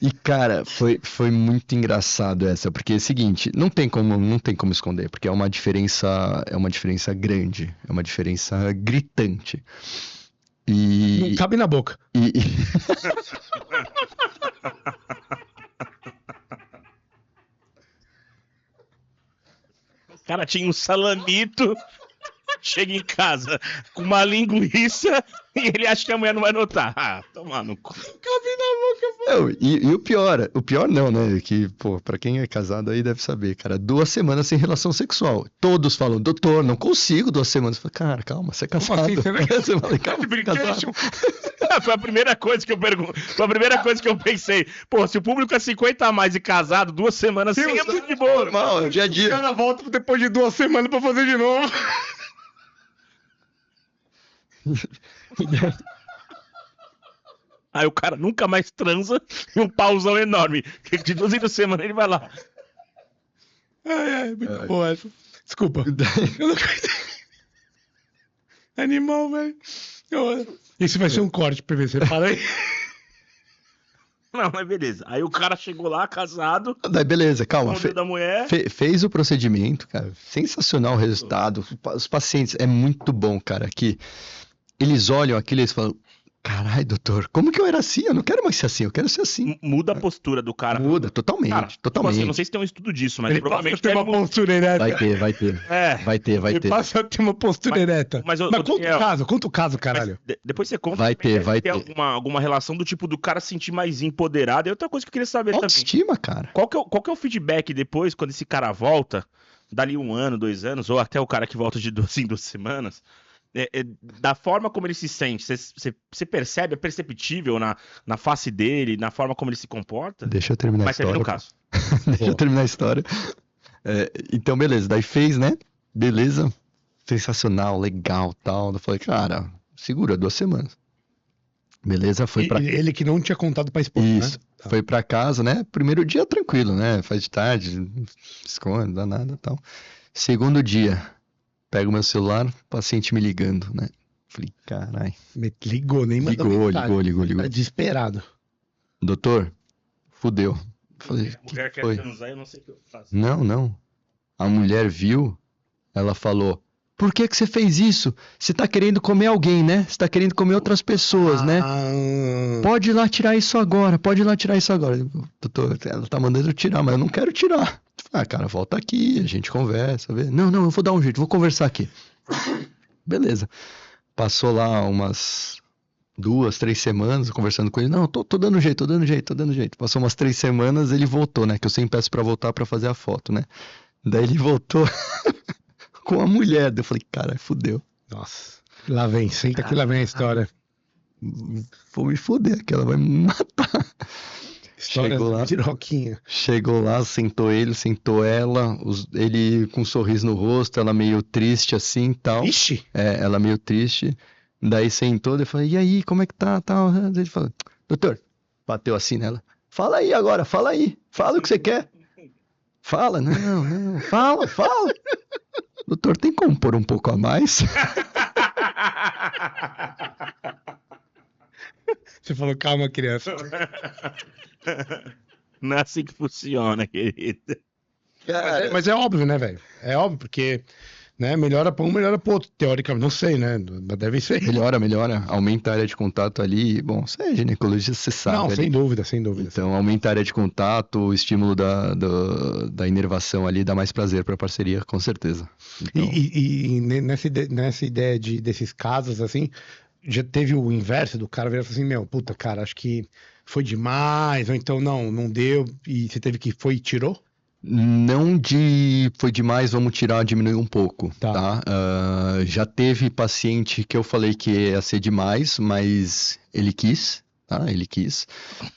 E, cara, foi muito engraçado essa, porque é o seguinte, não tem como esconder, porque é uma diferença grande, é uma diferença gritante. Não cabe na boca. E- O cara tinha um salamito, chega em casa com uma linguiça e ele acha que a mulher não vai notar. Ah, toma no cu. Não, e o pior não, né? Que, pô, pra quem é casado aí deve saber, cara, 2 semanas sem relação sexual. Todos falam, doutor, não consigo 2 semanas. Eu falo, cara, calma, você é casado. assim, você não é Você fala, calma, você é casado. Foi a primeira coisa que eu pergunto. Foi a primeira coisa que eu pensei. Pô, se o público é 50 a mais e casado, 2 semanas sim, é muito de boa. Normal, é o dia a O dia. cara volta depois de 2 semanas pra fazer de novo. Aí o cara nunca mais transa e um pauzão enorme. Que de 2 em 2 semanas ele vai lá. Ai, muito boa essa. Desculpa. Eu não acredito. Animal, velho. Isso vai ser um corte, PVC. Para aí. Não, mas beleza. Aí o cara chegou lá, casado, Daí, beleza, calma. com o dedo da mulher. Fez o procedimento, cara. Sensacional o resultado. Os pacientes, é muito bom, cara, que eles olham aquilo e eles falam, caralho, doutor, como que eu era assim? Eu não quero mais ser assim, eu quero ser assim. Muda a postura do cara. Muda, totalmente, Cara, totalmente. Assim, eu não sei se tem um estudo disso, mas Ele provavelmente passa a ter uma deve mudar. postura ereta. Vai ter. Ele passa a ter uma postura ereta. mas, ô, conta Daniel, o caso, caralho. Depois você conta. Vai também, ter, deve vai ter ter. alguma relação do tipo do cara se sentir mais empoderado. E outra coisa que eu queria saber também. Autoestima, cara. Qual que é o feedback depois, quando esse cara volta, dali 1 ano, 2 anos, ou até o cara que volta de 2 em 2 semanas, da forma como ele se sente, você percebe, é perceptível na face dele, na forma como ele se comporta? Deixa eu terminar a Mas termina história. o caso. Deixa eu terminar a história. Então, beleza. Daí fez, né? Beleza. Sensacional, legal, tal. Eu falei, cara, segura 2 semanas. Beleza, foi pra... Ele que não tinha contado pra esposa, Isso. né? Tá. Foi pra casa, né? Primeiro dia tranquilo, né? Faz de tarde, esconde, não dá nada, tal. Segundo dia, pego meu celular, paciente me ligando, né? Falei, caralho. Ligou, nem mandou mensagem. Ligou. Tá desesperado. Doutor, fudeu. Falei, A mulher que quer foi? transar, eu não sei o que eu faço. Não. A mulher viu, ela falou, por que você fez isso? Você tá querendo comer alguém, né? Você tá querendo comer outras pessoas, né? Pode ir lá tirar isso agora, Doutor, ela tá mandando eu tirar, mas eu não quero tirar. Ah, cara, volta aqui, a gente conversa, vê. Não, eu vou dar um jeito, vou conversar aqui. Beleza. Passou lá umas 2, 3 semanas conversando com ele. Não, tô dando jeito. Passou umas 3 semanas, ele voltou, né? Que eu sempre peço pra voltar pra fazer a foto, né? Daí ele voltou com a mulher. Daí eu falei, cara, fudeu. Nossa. Lá vem, senta aqui, lá vem a história. Vou me fuder, que ela vai me matar. História Chegou lá. de Roquinha. Chegou lá, sentou ele, sentou ela, ele com um sorriso no rosto, ela meio triste assim, tal. Ixi! Ela meio triste. Daí sentou, eu falei, e aí, como é que tá, tal? Ele falou, doutor, bateu assim nela. Fala aí agora, fala aí. Fala o que você quer. Fala, não, fala. Doutor, tem como pôr um pouco a mais? Você falou, calma, criança. Não é assim que funciona, querido. Mas é óbvio, né, velho? É óbvio, porque né, melhora pra um, melhora pro outro. Teoricamente, não sei, né? Mas deve ser. Melhora. Aumenta a área de contato ali. Bom, você é ginecologista, você sabe. Não, ali. sem dúvida. Então, aumenta a área de contato, o estímulo da inervação ali dá mais prazer pra parceria, com certeza. Então, E nessa ideia desses casos, assim, já teve o inverso do cara virar e falar assim, meu, puta, cara, acho que foi demais, ou então não deu, e você teve que foi e tirou? não foi demais, vamos tirar, diminuir um pouco, tá? Já teve paciente que eu falei que ia ser demais, mas ele quis, tá? Ele quis.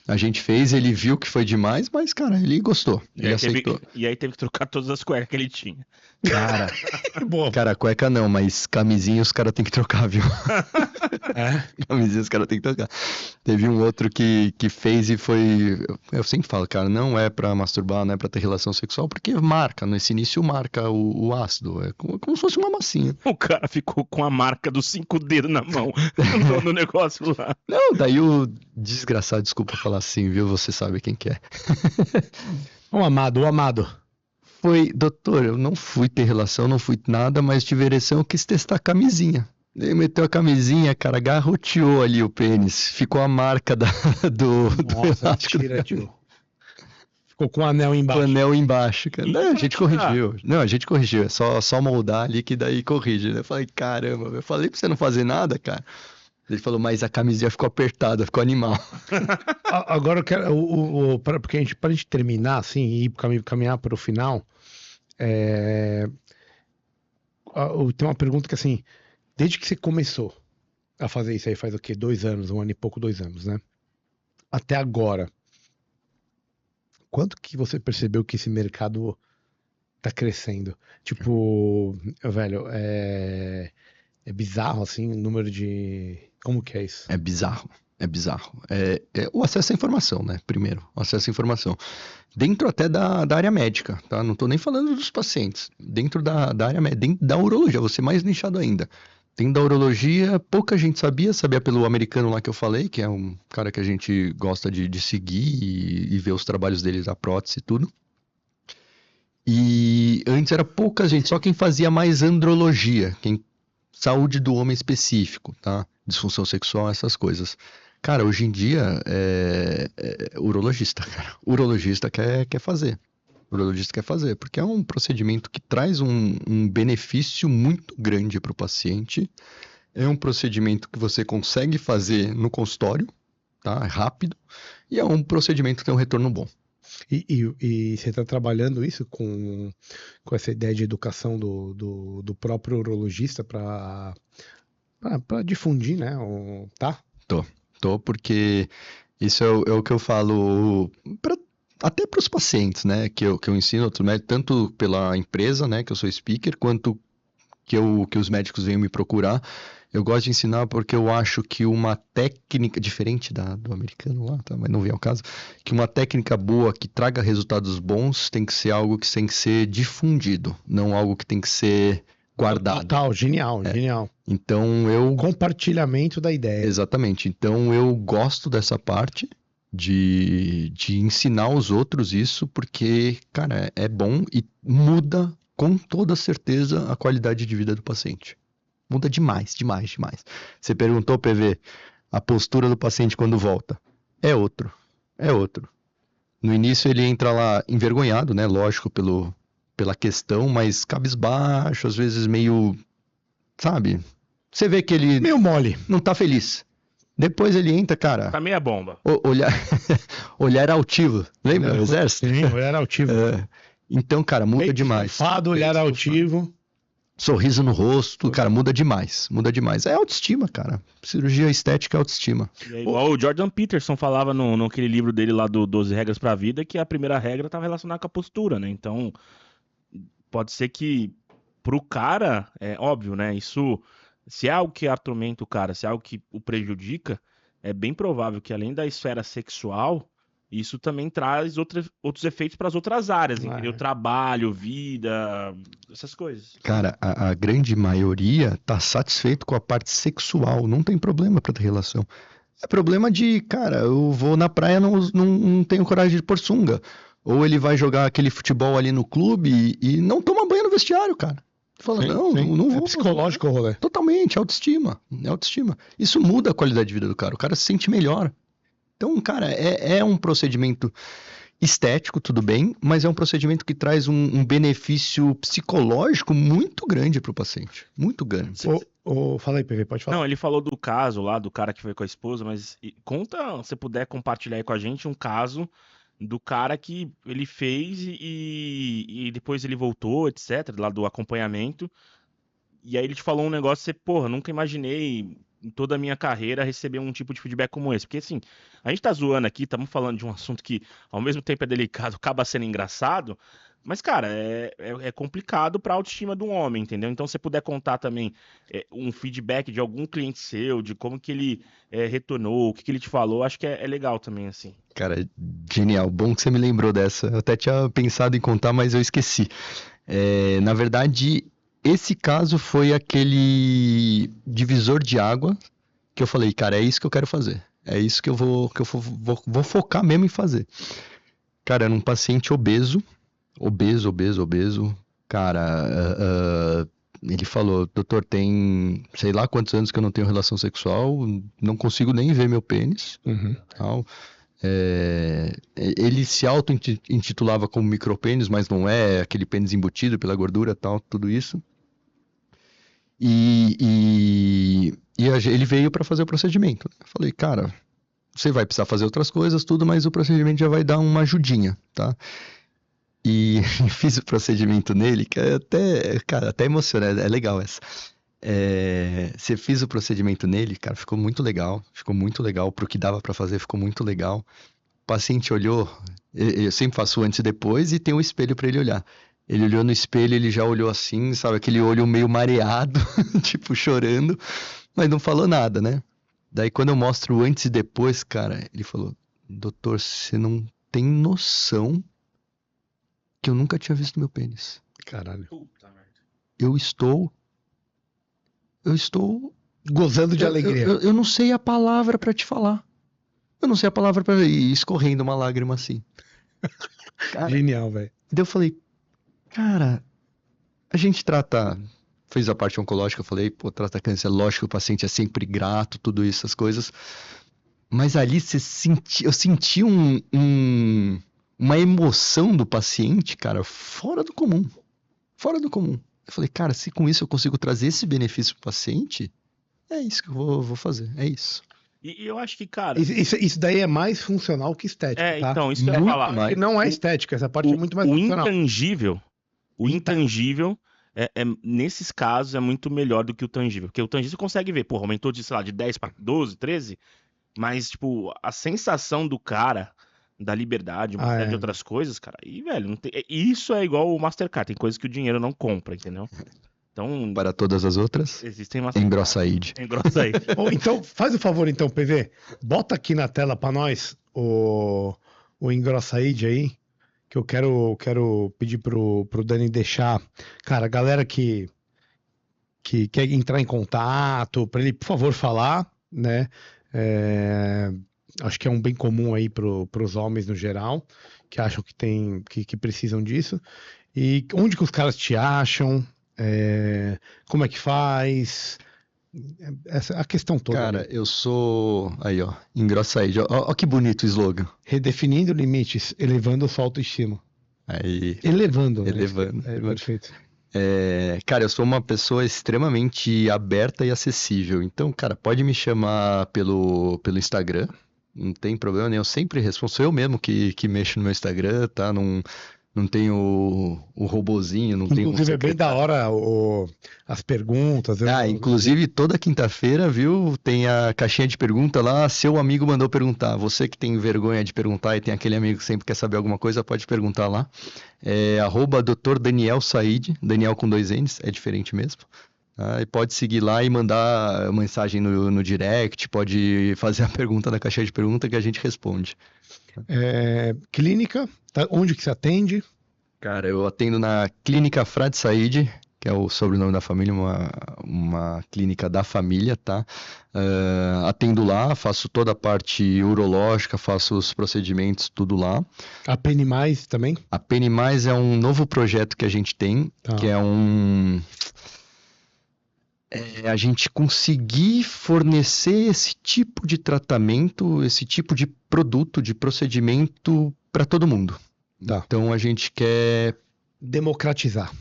A gente fez, ele viu que foi demais, mas, cara, ele gostou. Ele aceitou. E aí teve que trocar todas as cuecas que ele tinha. Cara, Boa. cara, cueca não, mas camisinha os caras têm que trocar, viu? É? Camisinha os caras têm que trocar. Teve um outro que fez e foi. Eu sempre falo, cara, não é pra masturbar, não é pra ter relação sexual, porque marca, nesse início marca o ácido. É como se fosse uma massinha. O cara ficou com a marca dos 5 dedos na mão no negócio lá. Não, daí o desgraçado, desculpa falar assim, viu? Você sabe quem que é. O amado. Foi, doutor, eu não fui ter relação, não fui nada, mas tive ereção, eu quis testar a camisinha. Ele meteu a camisinha, cara, garroteou ali o pênis. Ficou a marca do Nossa, elástico mentira, tio. Ficou com o anel do embaixo. anel embaixo, cara. E Não, a pra gente tirar? corrigiu. Não, a gente corrigiu. É só moldar ali que daí corrige. Eu falei, caramba, eu falei pra você não fazer nada, cara. Ele falou, mas a camisinha ficou apertada, ficou animal. Agora eu quero. Porque pra gente terminar, assim, e caminhar para o final, tem uma pergunta que, assim, desde que você começou a fazer isso aí, faz o quê? 2 anos, 1 ano e pouco, 2 anos, né? Até agora, quanto que você percebeu que esse mercado tá crescendo? Tipo, velho, é bizarro, assim, o número de. Como que é isso? É bizarro, é bizarro. É o acesso à informação, né? Primeiro, o acesso à informação. Dentro até da área médica, tá? Não tô nem falando dos pacientes. Dentro da área médica, dentro da urologia, vou ser mais nichado ainda. Dentro da urologia, pouca gente sabia pelo americano lá que eu falei, que é um cara que a gente gosta de seguir e ver os trabalhos dele da prótese e tudo. E antes era pouca gente, só quem fazia mais andrologia, saúde do homem específico, tá? Disfunção sexual, essas coisas. Cara, hoje em dia é urologista, cara. Urologista quer fazer. Urologista quer fazer, porque é um procedimento que traz um benefício muito grande para o paciente. É um procedimento que você consegue fazer no consultório, tá? É rápido. E é um procedimento que tem um retorno bom. E você está trabalhando isso com essa ideia de educação do próprio urologista para difundir, né? Tá? Tô, porque isso é o que eu falo até para os pacientes, né? Que eu ensino outros médicos, tanto pela empresa, né? Que eu sou speaker, quanto que os médicos venham me procurar. Eu gosto de ensinar porque eu acho que uma técnica, diferente do americano lá, tá? Mas não vem ao caso, que uma técnica boa que traga resultados bons tem que ser algo que tem que ser difundido, não algo que tem que ser guardado. Total, genial. Então Compartilhamento da ideia. Exatamente. Então eu gosto dessa parte de ensinar os outros isso, porque, cara, é bom e muda com toda certeza a qualidade de vida do paciente. Muda demais. Você perguntou, PV, a postura do paciente quando volta. É outro. No início ele entra lá envergonhado, né? Lógico, pela questão, mas cabisbaixo, às vezes meio, sabe? Você vê que ele Meio mole. não tá feliz. Depois ele entra, cara, Tá meia bomba. olhar altivo. Lembra do exército? Sim, olhar altivo. Então, cara, muda Peito demais. estufado, olhar altivo. Sorriso no rosto, cara, muda demais. É autoestima, cara. Cirurgia estética é autoestima. E é igual o Jordan Peterson falava naquele livro dele lá do 12 Regras pra Vida, que a primeira regra estava relacionada com a postura, né? Então, pode ser que pro cara, é óbvio, né? Isso, se é algo que atormenta o cara, se é algo que o prejudica, é bem provável que além da esfera sexual, isso também traz outros efeitos para as outras áreas, entendeu? Trabalho, vida, essas coisas. Cara, a grande maioria tá satisfeito com a parte sexual, não tem problema pra ter relação. É problema de, cara, eu vou na praia, não tenho coragem de pôr sunga. Ou ele vai jogar aquele futebol ali no clube e não toma banho no vestiário, cara. Fala, Sim. não vou. É psicológico o rolê. Totalmente, autoestima. Isso muda a qualidade de vida do cara. O cara se sente melhor. Então, cara, é um procedimento estético, tudo bem, mas é um procedimento que traz um benefício psicológico muito grande pro paciente. Muito grande. Fala aí, PV, pode falar. Não, ele falou do caso lá, do cara que foi com a esposa, mas conta, se puder compartilhar aí com a gente, um caso do cara que ele fez e depois ele voltou, etc., lá do acompanhamento. E aí ele te falou um negócio, você, porra, nunca imaginei em toda a minha carreira receber um tipo de feedback como esse. Porque assim, a gente tá zoando aqui, estamos falando de um assunto que ao mesmo tempo é delicado, acaba sendo engraçado, mas, cara, é complicado pra autoestima de um homem, entendeu? Então, se você puder contar também um feedback de algum cliente seu, de como que ele retornou, o que que ele te falou, acho que é legal também, assim. Cara, genial. Bom que você me lembrou dessa. Eu até tinha pensado em contar, mas eu esqueci. Na verdade, esse caso foi aquele divisor de água que eu falei, cara, é isso que eu quero fazer. É isso que eu vou focar mesmo em fazer. Cara, era um paciente obeso. Obeso. Cara, ele falou, doutor, tem sei lá quantos anos que eu não tenho relação sexual, não consigo nem ver meu pênis, Uhum. tal. Ele se auto-intitulava como micropênis, mas não é aquele pênis embutido pela gordura, tal, tudo isso. Ele veio para fazer o procedimento. Eu falei, cara, você vai precisar fazer outras coisas, tudo, mas o procedimento já vai dar uma ajudinha, tá? E fiz o procedimento nele, que é até emocionante, é legal essa. Você fiz o procedimento nele, cara, ficou muito legal pro que dava pra fazer, ficou muito legal. O paciente olhou, eu sempre faço o antes e depois e tem um espelho pra ele olhar. Ele olhou no espelho, ele já olhou assim, sabe, aquele olho meio mareado, tipo chorando, mas não falou nada, né? Daí quando eu mostro o antes e depois, cara, ele falou, doutor, você não tem noção que eu nunca tinha visto meu pênis. Caralho. Puta merda. Eu estou Gozando de alegria. Eu não sei a palavra pra te falar. Eu não sei a palavra pra ir escorrendo uma lágrima assim. Cara, Genial, velho. daí eu falei, cara, a gente fez a parte oncológica, eu falei, pô, trata câncer, lógico, o paciente é sempre grato, tudo isso, essas coisas. Mas ali eu senti uma emoção do paciente, cara, fora do comum. Fora do comum. Eu falei, cara, se com isso eu consigo trazer esse benefício pro paciente, é isso que eu vou fazer, é isso. E eu acho que, cara. Isso daí é mais funcional que estética, tá? Então, isso que eu ia Muito falar. mais. Porque não é estética, essa parte é muito mais O funcional. intangível, nesses casos, é muito melhor do que o tangível. Porque o tangível você consegue ver, porra, aumentou de, sei lá, de 10 para 12, 13, mas, tipo, a sensação do cara, da liberdade, uma série de outras coisas, cara, aí, velho, não tem... isso é igual o Mastercard, tem coisas que o dinheiro não compra, entendeu? Então, Para todas as outras, existem uma... Engrossaide. Engrossa aí. Então, faz o favor, então, PV. Bota aqui na tela pra nós o Engrossaide aí, que eu quero pedir pro Dani deixar. Cara, a galera que quer entrar em contato, pra ele, por favor, falar, né? Acho que é um bem comum aí pros homens no geral, que acham que precisam disso. E onde que os caras te acham? Como é que faz? Essa é a questão toda. Cara, né? eu sou... Aí, ó, Engrossaide. Ó que bonito o slogan. Redefinindo limites, elevando a sua autoestima. Aí, Elevando, né? elevando. Perfeito. Cara, eu sou uma pessoa extremamente aberta e acessível. Então, cara, pode me chamar pelo Instagram. Não tem problema nenhum. Eu sempre respondo. Sou eu mesmo que mexo no meu Instagram, tá? Não tenho o robozinho, não tenho um Inclusive, é bem da hora as perguntas. inclusive toda quinta-feira, viu? Tem a caixinha de pergunta lá. Seu amigo mandou perguntar. Você que tem vergonha de perguntar e tem aquele amigo que sempre quer saber alguma coisa, pode perguntar lá. @Dr. Daniel Said, Daniel com 2 N's, é diferente mesmo. E pode seguir lá e mandar mensagem no direct, pode fazer a pergunta na caixinha de pergunta que a gente responde. Clínica, tá? Onde que você atende? Cara, eu atendo na Clínica Frade Said, que é o sobrenome da família, uma clínica da família, tá? Atendo lá, faço toda a parte urológica, faço os procedimentos, tudo lá. A Penimais também? A Penimais é um novo projeto que a gente tem, que é a gente conseguir fornecer esse tipo de tratamento, esse tipo de produto, de procedimento para todo mundo. Tá. Então a gente quer democratizar.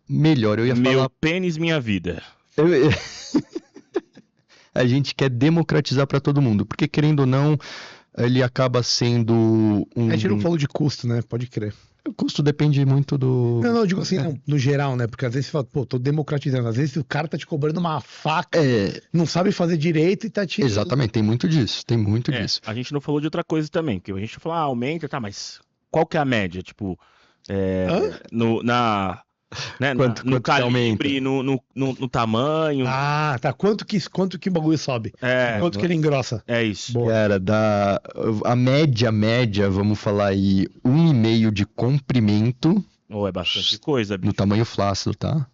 Melhor, eu ia Meu falar... pênis, minha vida. A gente quer democratizar para todo mundo, porque querendo ou não, ele acaba sendo A gente não falou de custo, né? Pode crer. O custo depende muito do... Não, eu digo assim, não, no geral, né? Porque às vezes você fala, pô, tô democratizando. Às vezes o cara tá te cobrando uma faca, não sabe fazer direito e tá te... Exatamente, tem muito disso, tem muito disso. A gente não falou de outra coisa também, que a gente falou, aumenta, tá, mas qual que é a média? Tipo, no calibre, no tamanho. Ah, tá. Quanto que o bagulho sobe? Quanto que ele engrossa? É isso. Boa. Cara, a média, vamos falar aí, 1,5 de comprimento É bastante coisa, bicho. no tamanho flácido, tá?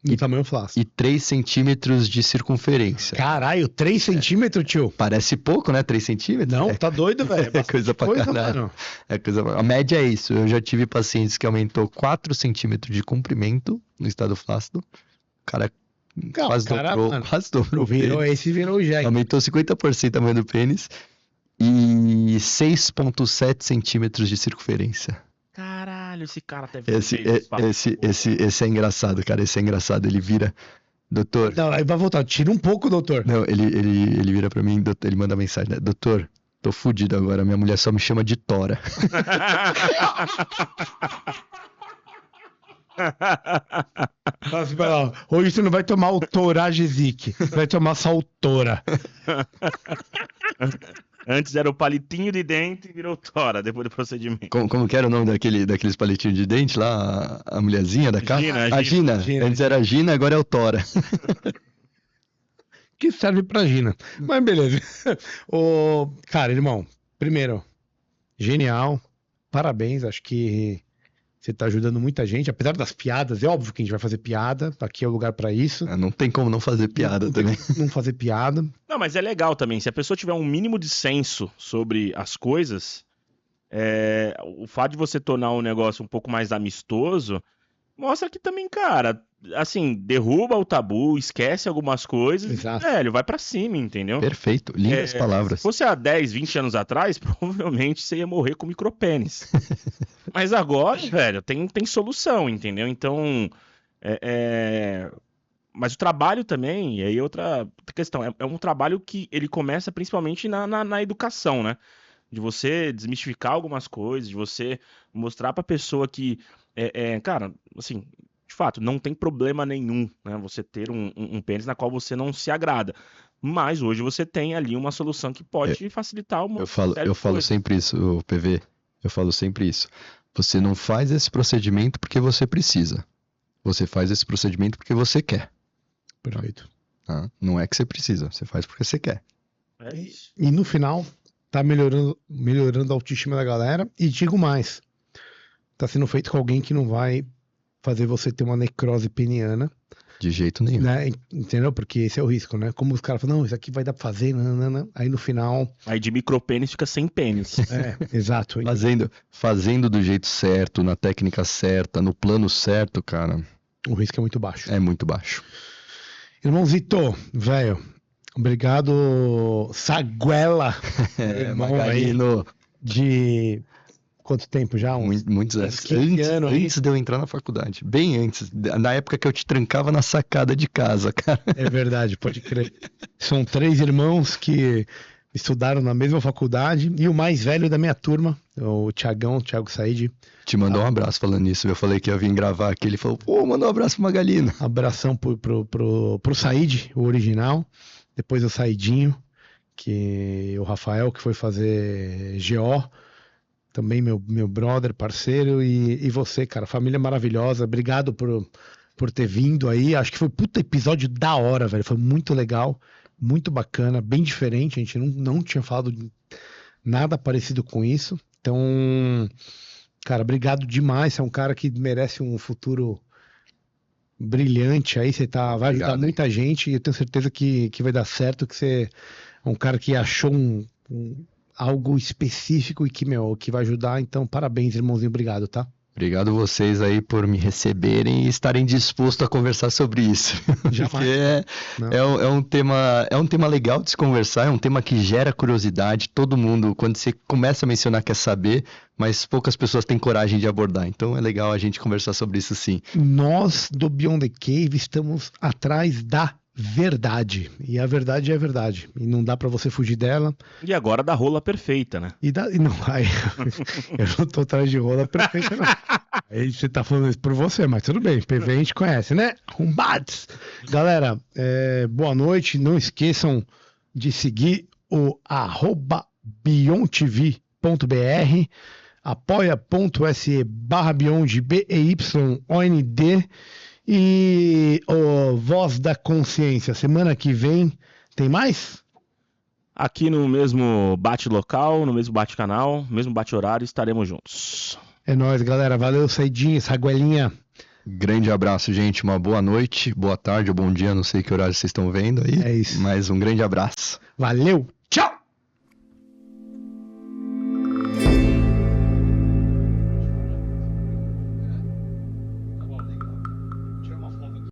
No tamanho flácido. E 3 centímetros de circunferência. Caralho, 3 centímetros, tio? Parece pouco, né? 3 centímetros? Não, tá doido, velho. É coisa pra caralho. Mano. A média é isso. Eu já tive pacientes que aumentou 4 centímetros de comprimento no estado flácido. O cara quase dobrou o pênis. Esse virou o jegue. Aumentou 50% o tamanho do pênis. E 6,7 centímetros de circunferência. Caralho, esse cara deve Esse é engraçado, cara. Esse é engraçado. Ele vira... Doutor... Não, aí vai voltar. Tira um pouco, doutor. Não, ele vira pra mim, ele manda mensagem, né? Doutor, tô fudido agora. Minha mulher só me chama de Tora. Hoje você não vai tomar o Toragesic, vai tomar só o Tora. Antes era o palitinho de dente e virou tora depois do procedimento. Como que era o nome daqueles palitinhos de dente lá? A mulherzinha da casa? A Gina. Antes era a Gina, agora é o Tora. Que serve pra Gina. Mas beleza. Cara, irmão, primeiro, genial. Parabéns, acho que você tá ajudando muita gente. Apesar das piadas, é óbvio que a gente vai fazer piada. Aqui é o lugar pra isso. Não tem como não fazer piada também. Não fazer piada. Não, mas é legal também. Se a pessoa tiver um mínimo de senso sobre as coisas, o fato de você tornar um negócio um pouco mais amistoso, mostra que também, cara, assim, derruba o tabu, esquece algumas coisas, Exato. Velho, vai pra cima, entendeu? Perfeito, lindas palavras. Se fosse há 10, 20 anos atrás, provavelmente você ia morrer com micropênis. Mas agora, velho, tem solução, entendeu? Então, mas o trabalho também, e aí outra questão, é um trabalho que ele começa principalmente na educação, né? De você desmistificar algumas coisas, de você mostrar pra pessoa que, cara, assim, de fato, não tem problema nenhum, né? Você ter um pênis na qual você não se agrada. Mas hoje você tem ali uma solução que pode facilitar uma Eu falo sempre isso, PV. Eu falo sempre isso. Você não faz esse procedimento porque você precisa. Você faz esse procedimento porque você quer. Perfeito. Tá? Não é que você precisa, você faz porque você quer. É isso. E no final, tá melhorando a autoestima da galera. E digo mais, tá sendo feito com alguém que não vai fazer você ter uma necrose peniana. De jeito nenhum. Né? Entendeu? Porque esse é o risco, né? Como os caras falam, não, isso aqui vai dar pra fazer, não. Aí no final... Aí de micropênis fica sem pênis. Exato. Fazendo do jeito certo, na técnica certa, no plano certo, cara... O risco é muito baixo. É muito baixo. Irmãozito, velho, obrigado, Saguela. Magalino. De quanto tempo já? Muitos anos. 15 anos. Antes de eu entrar na faculdade. Bem antes. Na época que eu te trancava na sacada de casa, cara. É verdade, pode crer. São 3 irmãos que estudaram na mesma faculdade. E o mais velho da minha turma, o Thiago Said. Te mandou um abraço falando isso. Eu falei que ia vir gravar aqui. Ele falou, pô, mandou um abraço pro Magalino. Abração pro Said, o original. Depois o Saidinho, que o Rafael, que foi fazer GO. Também meu brother, parceiro. E você, cara, família maravilhosa. Obrigado por ter vindo aí. Acho que foi puta episódio da hora, velho. Foi muito legal, muito bacana, bem diferente. A gente não tinha falado de nada parecido com isso. Então, cara, obrigado demais. Você é um cara que merece um futuro brilhante aí. Você vai ajudar muita gente e eu tenho certeza que vai dar certo, que você é um cara que achou algo específico e que vai ajudar. Então, parabéns, irmãozinho. Obrigado, tá? Obrigado vocês aí por me receberem e estarem dispostos a conversar sobre isso. Jamais. Porque é um tema legal de se conversar, é um tema que gera curiosidade. Todo mundo, quando você começa a mencionar, quer saber, mas poucas pessoas têm coragem de abordar. Então é legal a gente conversar sobre isso sim. Nós, do Beyond the Cave, estamos atrás da verdade. E a verdade é a verdade. E não dá pra você fugir dela. E agora da rola perfeita, né? Eu não tô atrás de rola perfeita, não. Aí você tá falando isso por você, mas tudo bem. PV a gente conhece, né? Rumbados! Galera, boa noite. Não esqueçam de seguir o @BeyondTV.br, apoia.se/Beyond, BEYOND. E o Voz da Consciência, semana que vem tem mais? Aqui no mesmo bate-local, no mesmo bate-canal, mesmo bate-horário, estaremos juntos. É nóis, galera. Valeu, Saidinha, Saguelinha. Grande abraço, gente. Uma boa noite, boa tarde ou bom dia. Não sei que horário vocês estão vendo aí. É isso. Mas um grande abraço. Valeu, tchau!